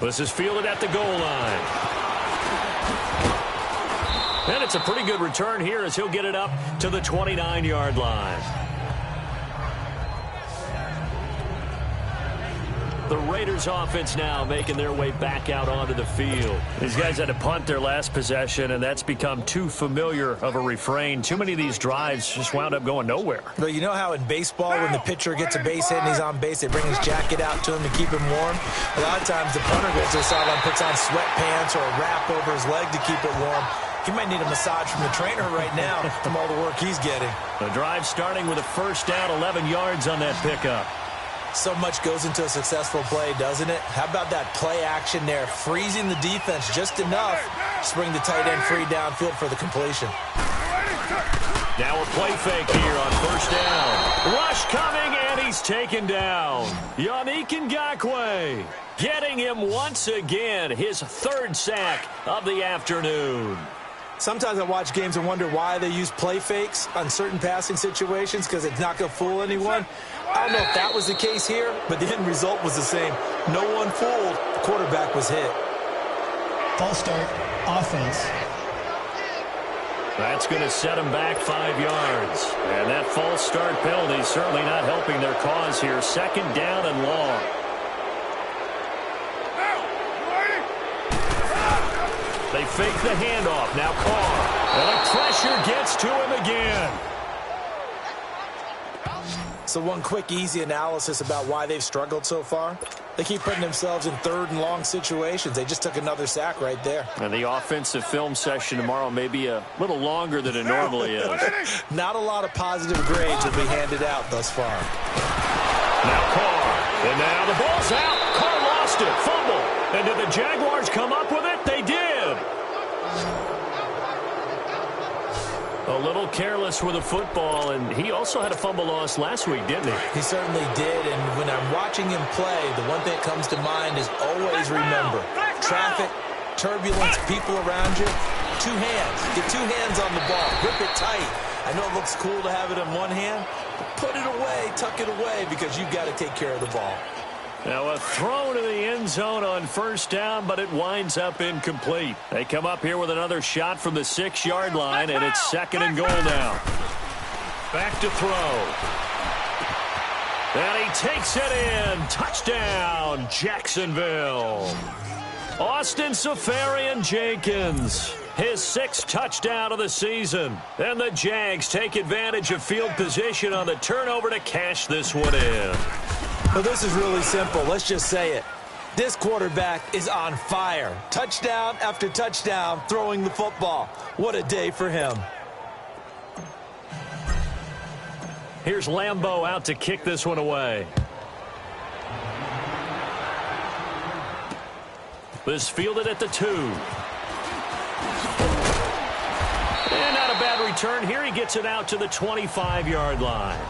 This is fielded at the goal line. And it's a pretty good return here as he'll get it up to the 29-yard line. The Raiders offense now making their way back out onto the field. These guys had to punt their last possession, and that's become too familiar of a refrain. Too many of these drives just wound up going nowhere. But you know how in baseball, when the pitcher gets a base hit and he's on base, they bring his jacket out to him to keep him warm? A lot of times the punter goes to the sideline, puts on sweatpants or a wrap over his leg to keep it warm. He might need a massage from the trainer right now from all the work he's getting. The drive starting with a first down, 11 yards on that pickup. So much goes into a successful play, doesn't it? How about that play action there, freezing the defense just enough to bring the tight end free downfield for the completion. Now a play fake here on first down. Rush coming, and he's taken down. Yannick Ngakoue getting him once again, his 3rd sack of the afternoon. Sometimes I watch games and wonder why they use play fakes on certain passing situations because it's not going to fool anyone. I don't know if that was the case here, but the end result was the same. No one fooled. The quarterback was hit. False start, offense. That's going to set him back 5 yards. And that false start penalty is certainly not helping their cause here. 2nd down and long. They fake the handoff. Now Carr. And the pressure gets to him again. So one quick, easy analysis about why they've struggled so far. They keep putting themselves in 3rd and long situations. They just took another sack right there. And the offensive film session tomorrow may be a little longer than it normally is. Not a lot of positive grades will be handed out thus far. Now Carr. And now the ball's out. Carr lost it. Fumble. And did the Jaguars come up with it? They did. A little careless with a football, and he also had a fumble loss last week, didn't he? He certainly did, and when I'm watching him play, the one thing that comes to mind is always remember, traffic, turbulence, people around you, 2 hands. Get 2 hands on the ball. Grip it tight. I know it looks cool to have it in one hand, but put it away, tuck it away, because you've got to take care of the ball. Now a throw to the end zone on first down, but it winds up incomplete. They come up here with another shot from the 6-yard line, and it's 2nd and goal now. Back to throw. And he takes it in. Touchdown, Jacksonville. Austin Seferian-Jenkins, his 6th touchdown of the season. And the Jags take advantage of field position on the turnover to cash this one in. Well, this is really simple. Let's just say it. This quarterback is on fire. Touchdown after touchdown throwing the football. What a day for him. Here's Lambeau out to kick this one away. This fielded at the 2. And not a bad return here. He gets it out to the 25-yard line.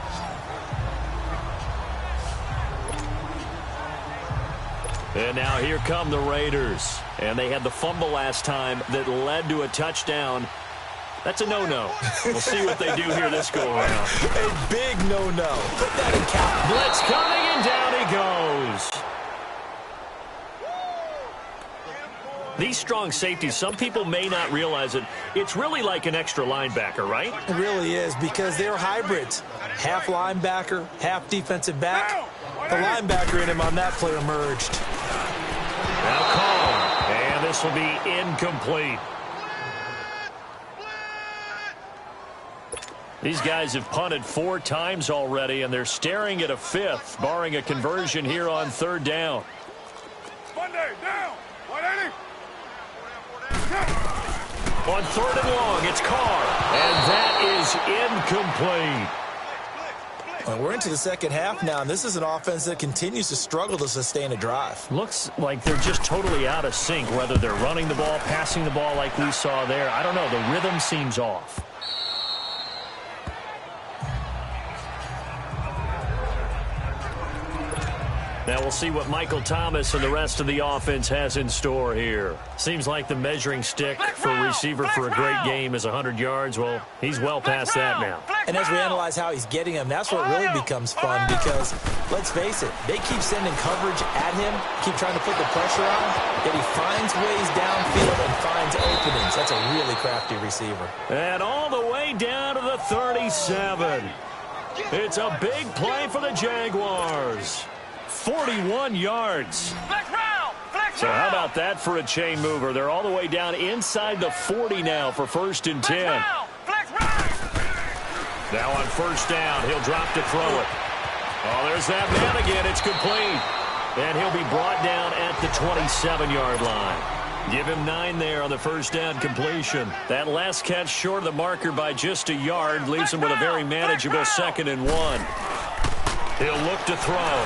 And now here come the Raiders. And they had the fumble last time that led to a touchdown. That's a no-no. We'll see what they do here this go-around. A big no-no. Put that in count. Blitz coming, and down he goes. These strong safeties, some people may not realize it. It's really like an extra linebacker, right? It really is, because they're hybrids. Half linebacker, half defensive back. The linebacker in him on that play emerged. Now call, and this will be incomplete. These guys have punted 4 times already, and they're staring at a 5th, barring a conversion here on 3rd down. Monday, down. 180. On 3rd and long, it's Carr, and that is incomplete. Well, we're into the second half now, and this is an offense that continues to struggle to sustain a drive. Looks like they're just totally out of sync, whether they're running the ball, passing the ball like we saw there. I don't know. The rhythm seems off. Now we'll see what Michael Thomas and the rest of the offense has in store here. Seems like the measuring stick for a receiver for a great game is 100 yards. Well, he's well past that now. And as we analyze how he's getting them, that's what really becomes fun, because, let's face it, they keep sending coverage at him, keep trying to put the pressure on, yet he finds ways downfield and finds openings. That's a really crafty receiver. And all the way down to the 37. It's a big play for the Jaguars. 41 yards. So how about that for a chain mover? They're all the way down inside the 40 now for 1st and 10. Now on 1st down, he'll drop to throw it. Oh, there's that man again. It's complete. And he'll be brought down at the 27-yard line. Give him 9 there on the 1st down completion. That last catch short of the marker by just a yard leaves him with a very manageable 2nd and 1. He'll look to throw.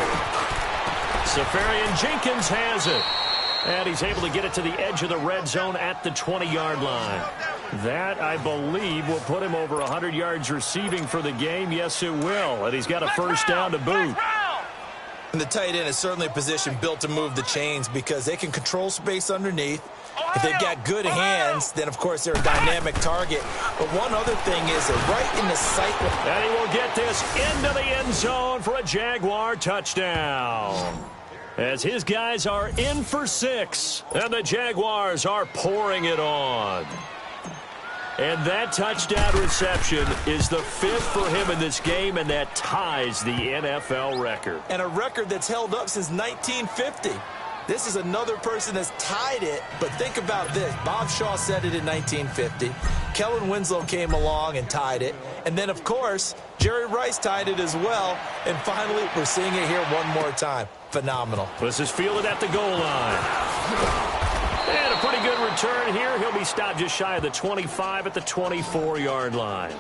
Seferian-Jenkins has it. And he's able to get it to the edge of the red zone at the 20-yard line. That, I believe, will put him over 100 yards receiving for the game. Yes, it will. And he's got a 1st down to boot. And the tight end is certainly a position built to move the chains, because they can control space underneath. If they've got good hands, then, of course, they're a dynamic target. But one other thing is they're right in the sight. And he will get this into the end zone for a Jaguar touchdown. As his guys are in for 6, and the Jaguars are pouring it on. And that touchdown reception is the 5th for him in this game, and that ties the NFL record. And a record that's held up since 1950. This is another person that's tied it, but think about this. Bob Shaw said it in 1950. Kellen Winslow came along and tied it. And then, of course, Jerry Rice tied it as well. And finally, we're seeing it here one more time. Phenomenal. This is fielded at the goal line. And a pretty good return here. He'll be stopped just shy of the 25 at the 24-yard line.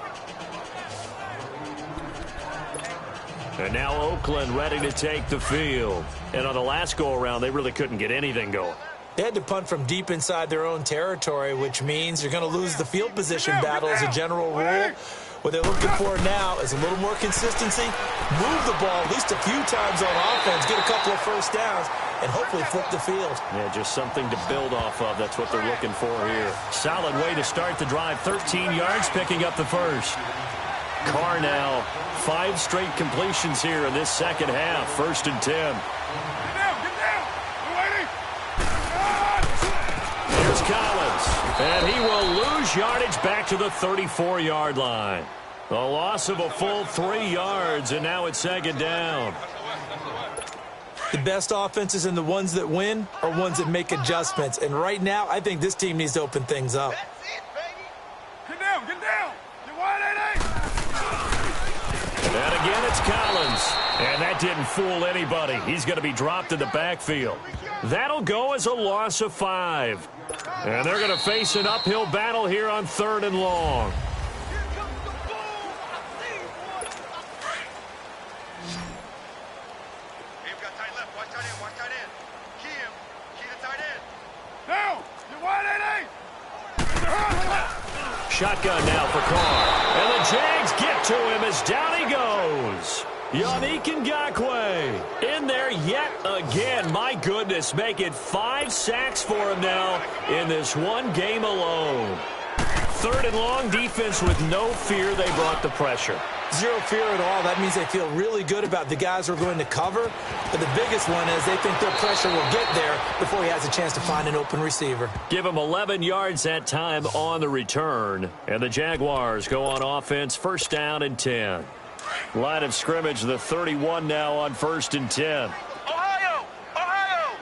And now Oakland ready to take the field. And on the last go-around, they really couldn't get anything going. They had to punt from deep inside their own territory, which means you're going to lose the field position battle as a general rule. What they're looking for now is a little more consistency, move the ball at least a few times on offense, get a couple of 1st downs, and hopefully flip the field. Yeah, just something to build off of. That's what they're looking for here. Solid way to start the drive. 13 yards, picking up the 1st. Carr now, 5 straight completions here in this second half. 1st and 10. Get down. We're waiting. Here's Collins, and he will lose yardage back to the 34-yard line. A loss of a full 3 yards, and now it's 2nd down. The best offenses and the ones that win are ones that make adjustments. And right now, I think this team needs to open things up. That's it, baby. Get down, get down. You wide, 8-8. And again, it's Collins. And that didn't fool anybody. He's going to be dropped in the backfield. That'll go as a loss of 5. And they're going to face an uphill battle here on 3rd and long. Shotgun now for Carr. And the Jags get to him as down he goes. Yannick Ngakoue in there yet again. My goodness, make it 5 sacks for him now in this one game alone. 3rd and long, defense with no fear. They brought the pressure. Zero fear at all. That means they feel really good about the guys who are going to cover. But the biggest one is they think their pressure will get there before he has a chance to find an open receiver. Give him 11 yards that time on the return. And the Jaguars go on offense, 1st down and 10. Line of scrimmage, the 31 now on 1st and 10. Ohio! Ohio!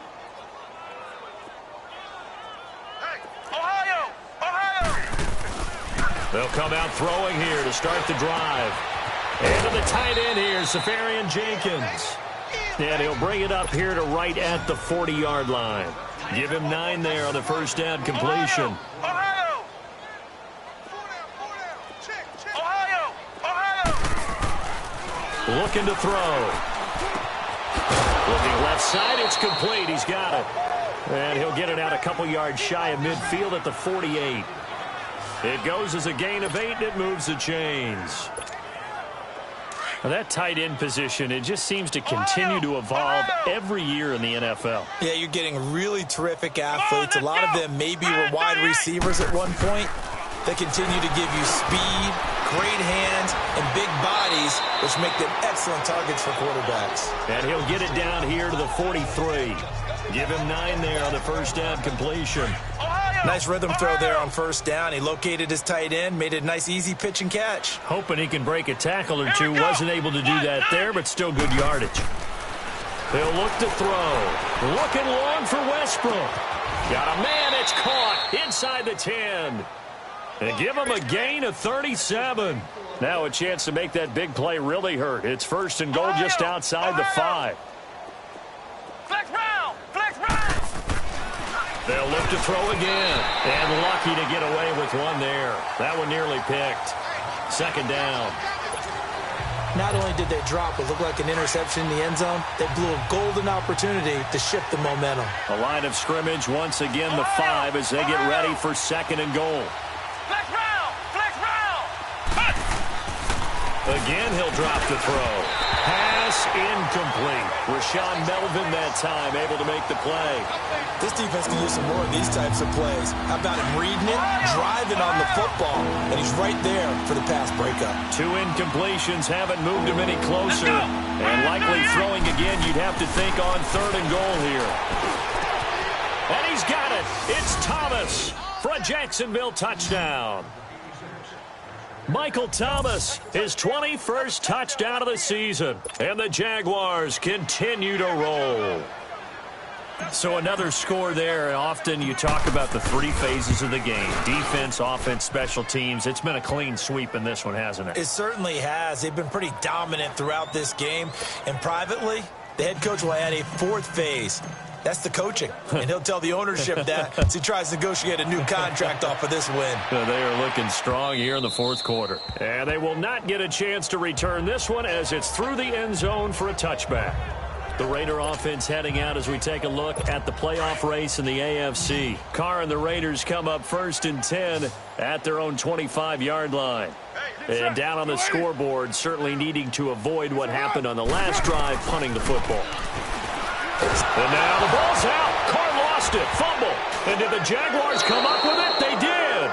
Hey! Ohio! Ohio! They'll come out throwing here to start the drive. And to the tight end here, Safarian Jenkins. And he'll bring it up here to right at the 40-yard line. Give him 9 there on the 1st down completion. Ohio! Ohio! Ohio! Looking to throw. Looking left side, it's complete. He's got it. And he'll get it out a couple yards shy of midfield at the 48. It goes as a gain of 8, and it moves the chains. Now that tight end position, it just seems to continue to evolve every year in the NFL. Yeah, you're getting really terrific athletes. A lot of them maybe were wide receivers at one point. They continue to give you speed, great hands, and big bodies, which make them excellent targets for quarterbacks. And he'll get it down here to the 43. Give him 9 there on the 1st down completion. Nice rhythm throw there on 1st down. He located his tight end, made it a nice, easy pitch and catch. Hoping he can break a tackle or two. Wasn't able to do that there, but still good yardage. They'll look to throw. Looking long for Westbrook. Got a man, it's caught inside the 10. And give him a gain of 37. Now a chance to make that big play really hurt. It's 1st and goal just outside the 5. Flex round! Flex round! They'll look to throw again. And lucky to get away with one there. That one nearly picked. 2nd down. Not only did they drop what looked like an interception in the end zone, they blew a golden opportunity to shift the momentum. A line of scrimmage, once again the 5 as they get ready for 2nd and goal. Flex round! Flex round! Again, he'll drop to throw. Pass incomplete. Rashawn Melvin that time able to make the play. This defense can use some more of these types of plays. How about him reading it, driving on the football, and he's right there for the pass breakup. 2 incompletions haven't moved him any closer. And likely throwing again, you'd have to think on 3rd and goal here. And he's got it. It's Thomas for a Jacksonville touchdown. Michael Thomas, his 21st touchdown of the season. And the Jaguars continue to roll. So another score there. Often you talk about the 3 phases of the game. Defense, offense, special teams. It's been a clean sweep in this one, hasn't it? It certainly has. They've been pretty dominant throughout this game. And privately, the head coach will add a 4th phase. That's the coaching. And he'll tell the ownership that as he tries to negotiate a new contract off of this win. They are looking strong here in the 4th quarter. And they will not get a chance to return this one as it's through the end zone for a touchback. The Raider offense heading out as we take a look at the playoff race in the AFC. Carr and the Raiders come up 1st and 10 at their own 25-yard line. And down on the scoreboard, certainly needing to avoid what happened on the last drive, punting the football. And now the ball's out. Carr lost it. Fumble. And did the Jaguars come up with it? They did.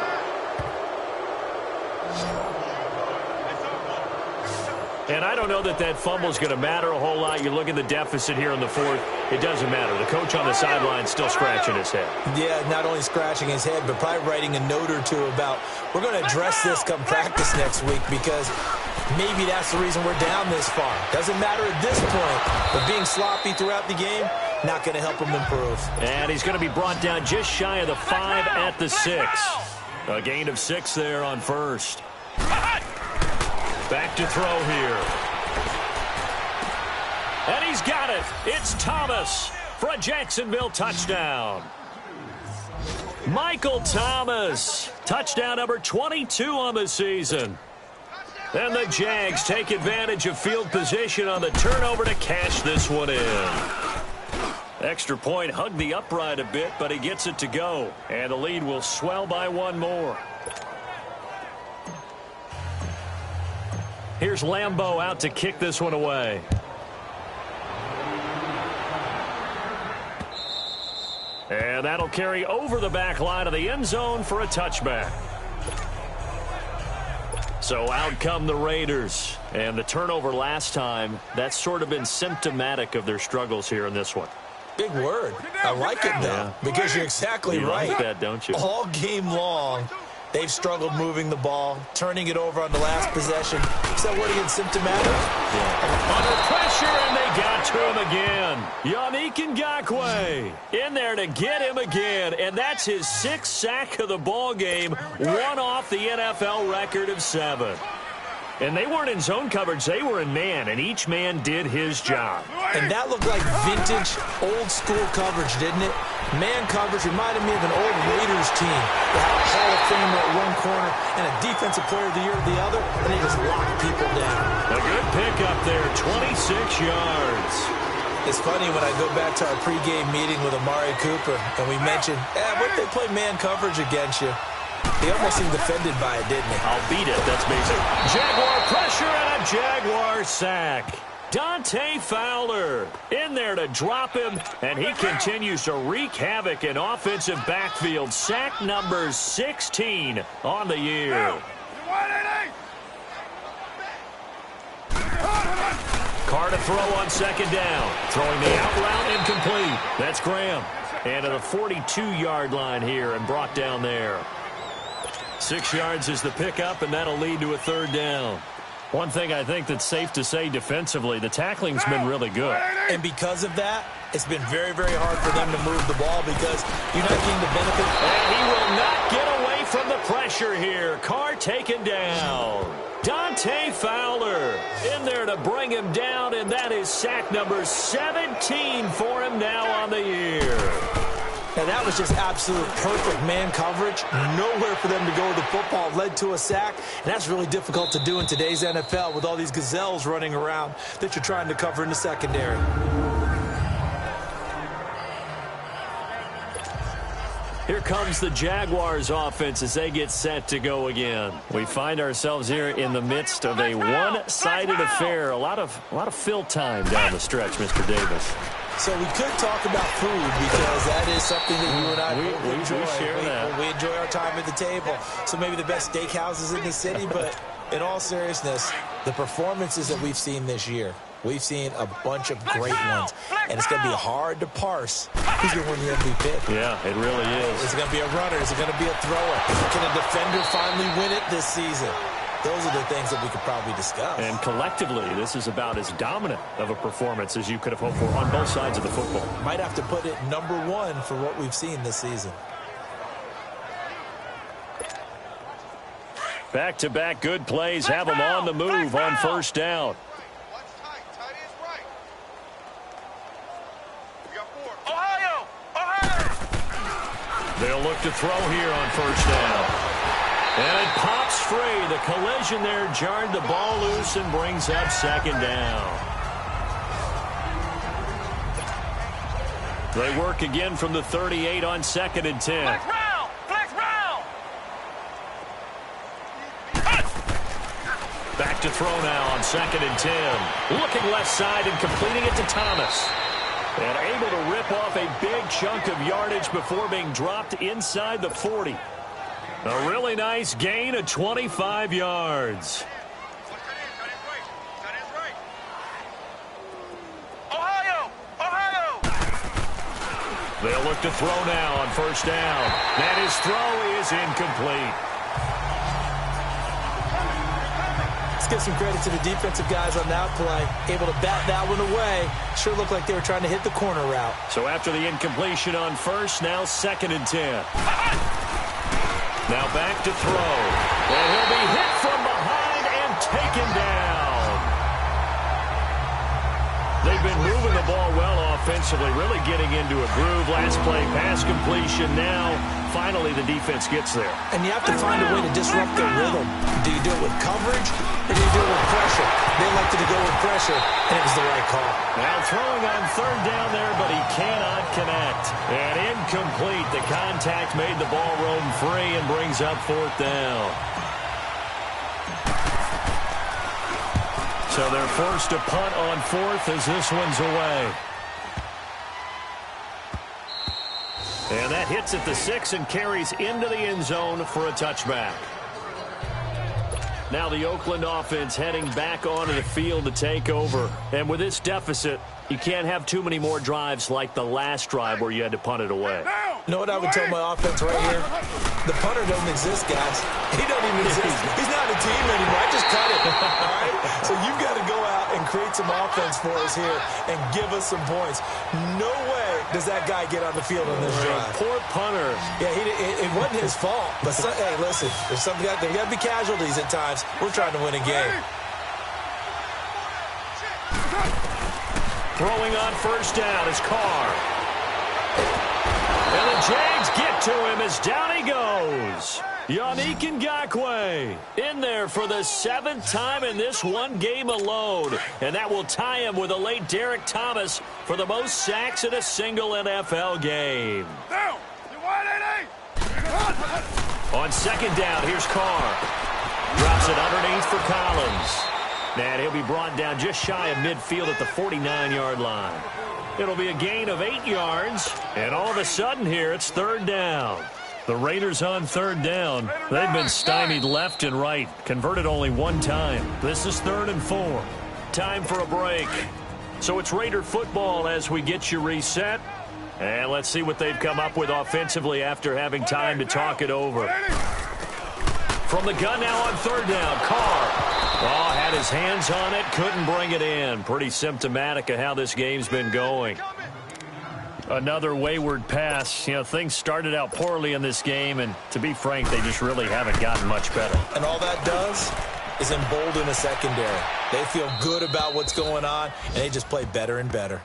And I don't know that that fumble is going to matter a whole lot. You look at the deficit here in the fourth. It doesn't matter. The coach on the sideline still scratching his head. Yeah, not only scratching his head, but probably writing a note or two about, we're going to address this come practice next week, because maybe that's the reason we're down this far. Doesn't matter at this point, but being sloppy throughout the game, not going to help him improve. And he's going to be brought down just shy of the 5 at the 6. A gain of 6 there on first. Back to throw here. And he's got it. It's Thomas for a Jacksonville touchdown. Michael Thomas, touchdown number 22 on the season. And the Jags take advantage of field position on the turnover to cash this one in. Extra point hugged the upright a bit, but he gets it to go. And the lead will swell by 1 more. Here's Lambeau out to kick this one away. And that'll carry over the back line of the end zone for a touchback. So out come the Raiders. And the turnover last time, that's sort of been symptomatic of their struggles here in this one. Big word. I like it, though, because you're exactly right. Like that, don't you? All game long, they've struggled moving the ball, turning it over on the last possession. Is that word again, symptomatic? Yeah. Under pressure, and they got to him again. Yannick Ngakoue in there to get him again, and that's his 6th sack of the ball game, one off the NFL record of 7. And they weren't in zone coverage, they were in man, and each man did his job. And that looked like vintage, old-school coverage, didn't it? Man coverage reminded me of an old Raiders team. They had a Hall of Famer at one corner and a Defensive Player of the Year at the other, and they just locked people down. A good pickup there, 26 yards. It's funny when I go back to our pregame meeting with Amari Cooper, and we mentioned, what if they play man coverage against you? He almost seemed offended by it, didn't he? I'll beat it. That's basic. Jaguar pressure and a Jaguar sack. Dante Fowler in there to drop him, and he continues to wreak havoc in offensive backfield. Sack number 16 on the year. Carr to throw on 2nd down. Throwing the out route incomplete. That's Graham. And to the 42-yard line here and brought down there. 6 yards is the pickup, and that'll lead to a 3rd down. One thing I think that's safe to say defensively, the tackling's been really good. And because of that, it's been very, very hard for them to move the ball because you're not getting the benefit. And he will not get away from the pressure here. Carr taken down. Dante Fowler in there to bring him down, and that is sack number 17 for him now on the year. And that was just absolute perfect man coverage. Nowhere for them to go with the football. Led to a sack. And that's really difficult to do in today's NFL with all these gazelles running around that you're trying to cover in the secondary. Here comes the Jaguars offense as they get set to go again. We find ourselves here in the midst of a one-sided affair. A lot of fill time down the stretch, Mr. Davis. So we could talk about food because that is something that you and I enjoy. We share that. We enjoy our time at the table. So maybe the best steakhouses in the city, but in all seriousness, the performances that we've seen this year, we've seen a bunch of great ones. And it's going to be hard to parse who's going to win the MVP. Yeah, it really is. Is it going to be a runner? Is it going to be a thrower? Can a defender finally win it this season? Those are the things that we could probably discuss. And collectively, this is about as dominant of a performance as you could have hoped for on both sides of the football. Might have to put it #1 for what we've seen this season. Back-to-back good plays have them on the move on 1st down. They'll look to throw here on 1st down. And it pops free. The collision there jarred the ball loose and brings up 2nd down. They work again from the 38 on 2nd and 10. Back to throw now on 2nd and 10. Looking left side and completing it to Thomas. And able to rip off a big chunk of yardage before being dropped inside the 40. A really nice gain of 25 yards. They'll look to throw now on first down. And his throw is incomplete. Let's give some credit to the defensive guys on that play. Able to bat that one away. Sure looked like they were trying to hit the corner route. So after the incompletion on first, now 2nd and 10. Now back to throw. And he'll be hit from behind and taken down. They've been moving the ball well offensively, really getting into a groove. Last play, pass completion. Now, finally, the defense gets there. And you have to find a way to disrupt their rhythm. Do you do it with coverage, or do you do it with pressure? They elected to go with pressure, and it was the right call. Now throwing on 3rd down there, but he cannot connect. And incomplete. The contact made the ball roam free and brings up 4th down. So they're forced to punt on 4th as this one's away. And that hits at the 6 and carries into the end zone for a touchback. Now the Oakland offense heading back onto the field to take over. And with this deficit, you can't have too many more drives like the last drive where you had to punt it away. You know what I would tell my offense right here? The punter doesn't exist, guys. He doesn't even exist. He's not a team anymore. I just cut it. All right? So you've got to go out and create some offense for us here and give us some points. No way does that guy get on the field on this drive. Poor punter. Yeah, it wasn't his fault. But, hey, listen, there's got to be casualties at times. We're trying to win a game. Throwing on first down is Carr. And the Jags get to him as down he goes. Yannick Ngakoue in there for the 7th time in this one game alone. And that will tie him with a late Derek Thomas for the most sacks in a single NFL game. On 2nd down, here's Carr. Drops it underneath for Collins. And he'll be brought down just shy of midfield at the 49-yard line. It'll be a gain of 8 yards. And all of a sudden here, it's 3rd down. The Raiders on 3rd down. They've been stymied left and right. Converted only 1 time. This is 3rd and 4. Time for a break. So it's Raider football as we get you reset. And let's see what they've come up with offensively after having time to talk it over. From the gun now on 3rd down, Carr. Oh, had his hands on it, couldn't bring it in. Pretty symptomatic of how this game's been going. Another wayward pass. You know, things started out poorly in this game, and to be frank, they just really haven't gotten much better. And all that does is embolden a secondary. They feel good about what's going on, and they just play better and better.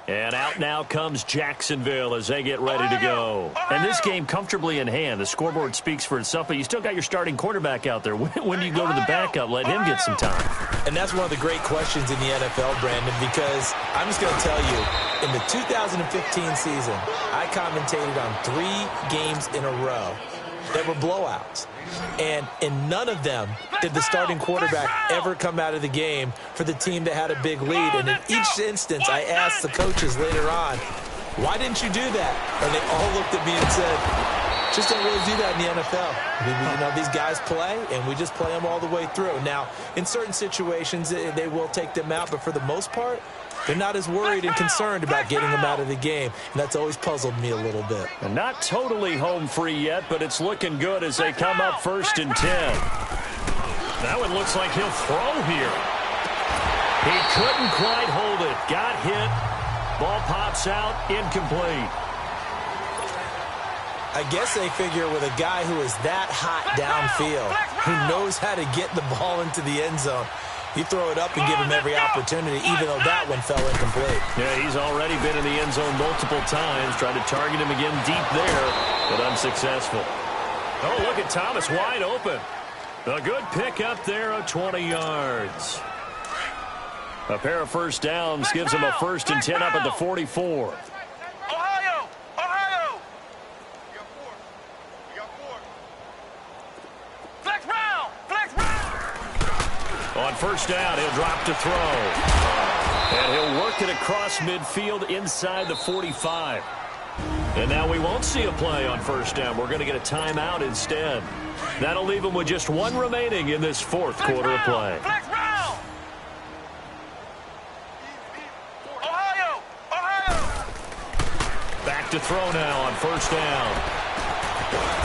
And out now comes Jacksonville as they get ready to go. And this game comfortably in hand. The scoreboard speaks for itself, but you still got your starting quarterback out there. When do you go to the backup? Let him get some time. And that's one of the great questions in the NFL, Brandon, because I'm just going to tell you, in the 2015 season, I commentated on 3 games in a row that were blowouts. And in none of them did the starting quarterback ever come out of the game for the team that had a big lead. And in each instance, I asked the coaches later on, why didn't you do that? And they all looked at me and said, just don't really do that in the NFL. You know, these guys play, and we just play them all the way through. Now, in certain situations, they will take them out, but for the most part, they're not as worried and concerned about getting them out of the game, and that's always puzzled me a little bit. And not totally home free yet, but it's looking good as they come up 1st and 10. That one looks like he'll throw here. He couldn't quite hold it. Got hit. Ball pops out. Incomplete. I guess they figure with a guy who is that hot downfield, who knows how to get the ball into the end zone, you throw it up and give him every opportunity, even though that one fell incomplete. Yeah, he's already been in the end zone multiple times. Tried to target him again deep there, but unsuccessful. Oh, look at Thomas wide open. A good pick up there of 20 yards. A pair of first downs gives him a 1st and 10 up at the 44. On first down, he'll drop to throw. And he'll work it across midfield inside the 45. And now we won't see a play on first down. We're going to get a timeout instead. That'll leave him with just 1 remaining in this 4th quarter of play. to throw now on first down.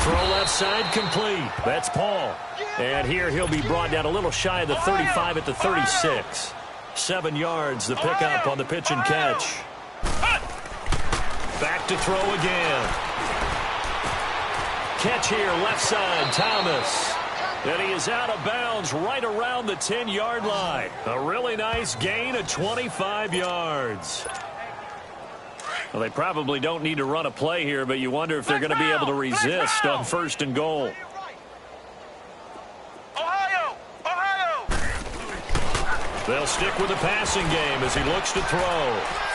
Throw left side complete. That's Paul. And here he'll be brought down a little shy of the 35 at the 36. 7 yards, the pickup on the pitch and catch. Back to throw again. Catch here, left side, Thomas. And he is out of bounds right around the 10-yard line. A really nice gain of 25 yards. Well, they probably don't need to run a play here, but you wonder if they're going to be able to resist on first and goal. They'll stick with the passing game as he looks to throw.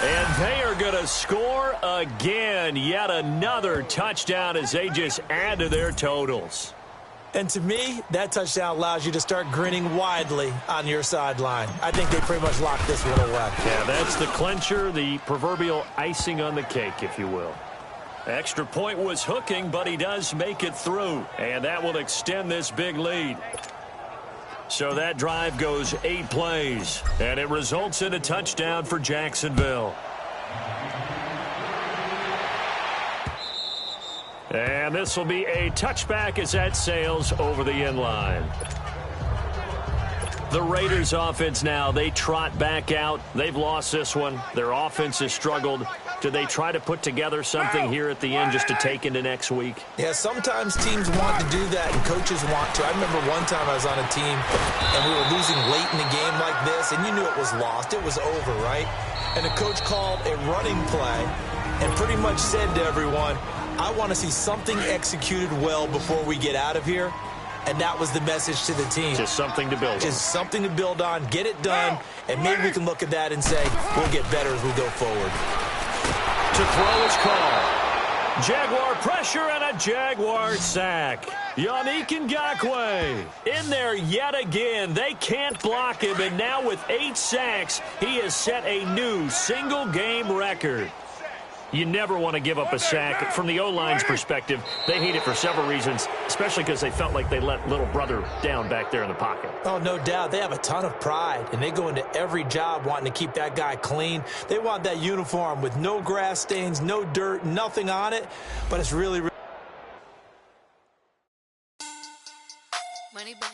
And they are going to score again. Yet another touchdown as they just add to their totals. And to me, that touchdown allows you to start grinning widely on your sideline. I think they pretty much locked this one away. Yeah, that's the clincher, the proverbial icing on the cake, if you will. Extra point was hooking, but he does make it through. And that will extend this big lead. So that drive goes 8 plays, and it results in a touchdown for Jacksonville. And this will be a touchback as that sails over the end line. The Raiders offense now, they trot back out. They've lost this one. Their offense has struggled. Do they try to put together something here at the end just to take into next week? Yeah, sometimes teams want to do that and coaches want to. I remember one time I was on a team and we were losing late in the game like this, and you knew it was lost. It was over, right? And the coach called a running play and pretty much said to everyone, I want to see something executed well before we get out of here. And that was the message to the team. Just something to build on. Just something to build on, get it done, and maybe we can look at that and say, we'll get better as we go forward. To throw is called. Jaguar pressure and a Jaguar sack. Yannick Ngakoue in there yet again. They can't block him, and now with 8 sacks, he has set a new single-game record. You never want to give up a sack. From the O-line's perspective, they hate it for several reasons, especially because they felt like they let little brother down back there in the pocket. Oh, no doubt. They have a ton of pride, and they go into every job wanting to keep that guy clean. They want that uniform with no grass stains, no dirt, nothing on it, but it's really... Money back.